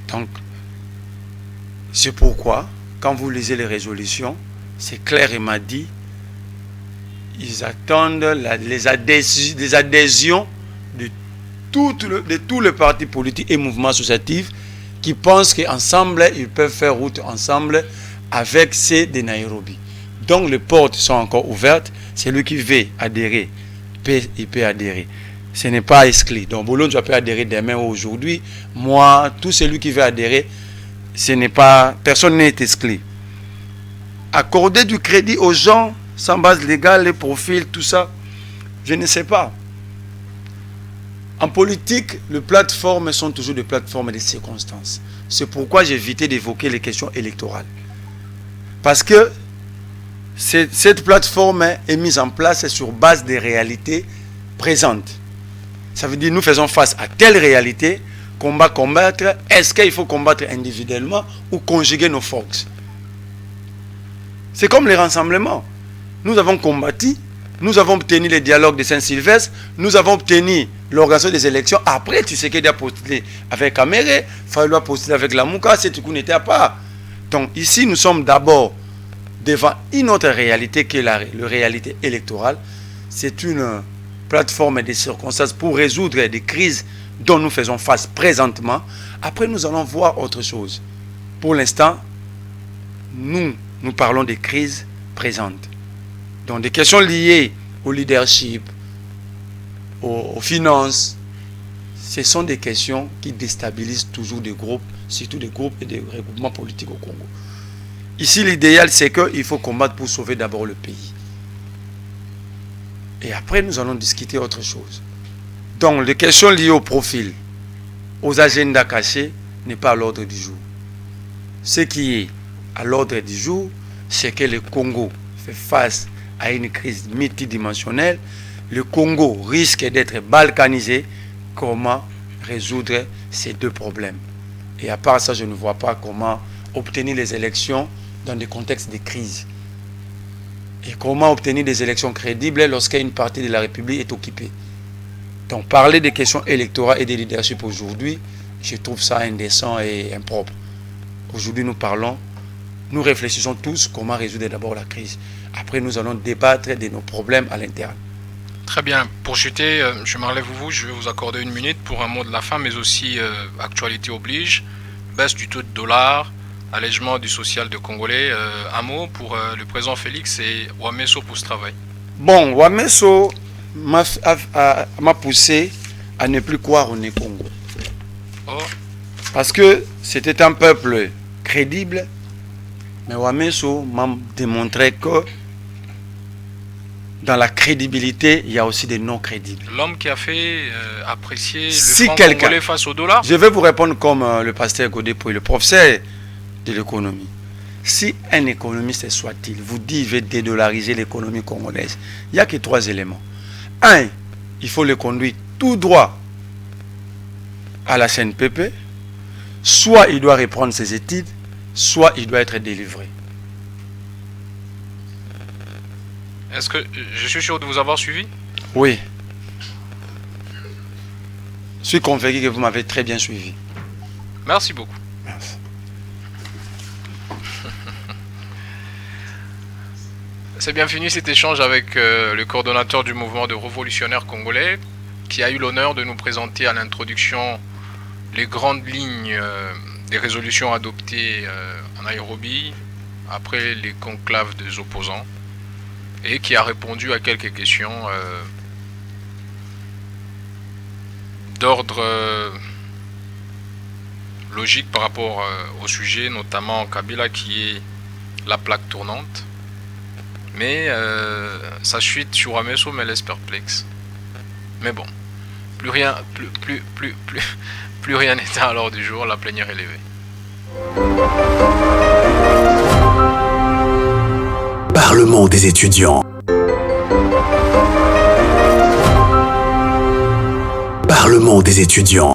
C: Donc, c'est pourquoi, quand vous lisez les résolutions, c'est clair et m'a dit, ils attendent les adhésions de tous les partis politiques et mouvements associatifs qui pensent qu'ensemble, ils peuvent faire route ensemble avec ceux de Nairobi. Donc les portes sont encore ouvertes. Celui qui veut adhérer, il peut adhérer. Ce n'est pas exclu. Donc Boulogne, tu peux adhérer demain ou aujourd'hui. Moi, tout celui qui veut adhérer, personne n'est exclu. Accorder du crédit aux gens sans base légale, les profils, tout ça, je ne sais pas. En politique, les plateformes sont toujours des plateformes de circonstances. C'est pourquoi j'ai évité d'évoquer les questions électorales. Parce que cette plateforme est mise en place sur base des réalités présentes. Ça veut dire que nous faisons face à telle réalité qu'on va combattre. Est-ce qu'il faut combattre individuellement ou conjuguer nos forces? C'est comme les rassemblements. Nous avons combattu, nous avons obtenu les dialogues de Saint-Sylvestre, nous avons obtenu l'organisation des élections. Après, tu sais qu'il a postulé avec Améré, il fallait postuler avec la Mouka, c'est tout qu'on n'était à part. Donc ici, nous sommes d'abord devant une autre réalité qui est la réalité électorale. C'est une plateforme de circonstances pour résoudre des crises dont nous faisons face présentement. Après, nous allons voir autre chose. Pour l'instant, nous parlons des crises présentes. Donc des questions liées au leadership, aux finances, ce sont des questions qui déstabilisent toujours des groupes, surtout des groupes et des regroupements politiques au Congo. Ici, l'idéal, c'est qu'il faut combattre pour sauver d'abord le pays. Et après, nous allons discuter autre chose. Donc, les questions liées au profil, aux agendas cachés, n'est pas à l'ordre du jour. Ce qui est à l'ordre du jour, c'est que le Congo fait face à une crise multidimensionnelle. Le Congo risque d'être balkanisé. Comment résoudre ces deux problèmes? Et à part ça, je ne vois pas comment obtenir les élections dans des contextes de crise. Et comment obtenir des élections crédibles lorsqu'une partie de la République est occupée. Donc parler des questions électorales et des leadership aujourd'hui, je trouve ça indécent et impropre. Aujourd'hui, nous réfléchissons tous comment résoudre d'abord la crise. Après, nous allons débattre de nos problèmes à l'interne.
B: Très bien. Pour chuter, M. Marley-Vouvou, je vais vous accorder une minute pour un mot de la fin, mais aussi actualité oblige, baisse du taux de dollar, allègement du social de Congolais. Un mot pour le président Félix et Wameso pour ce travail.
C: Bon, Wameso m'a poussé à ne plus croire au Congo.
B: Oh.
C: Parce que c'était un peuple crédible, mais Wameso m'a démontré que dans la crédibilité, il y a aussi des non crédibles.
B: L'homme qui a fait apprécier le
C: franc
B: congolais face au dollar.
C: Je vais vous répondre comme le pasteur Godépoué, le professeur de l'économie. Si un économiste soit-il vous dit qu'il veut dédollariser l'économie congolaise, il n'y a que 3 éléments. 1, il faut le conduire tout droit à la CNPP, soit il doit reprendre ses études, soit il doit être délivré.
B: Est-ce que je suis sûr de vous avoir suivi?
C: Oui. Je suis convaincu que vous m'avez très bien suivi.
B: Merci beaucoup.
C: Merci.
B: C'est bien fini cet échange avec le coordonnateur du mouvement de révolutionnaires congolais qui a eu l'honneur de nous présenter à l'introduction les grandes lignes des résolutions adoptées en Nairobi après les conclaves des opposants et qui a répondu à quelques questions d'ordre logique par rapport au sujet, notamment Kabila qui est la plaque tournante. Mais sa chute sur Wameso me laisse perplexe. Mais bon, plus rien n'était à l'ordre du jour, la plénière est levée.
A: Parlement des étudiants. Parlement des étudiants.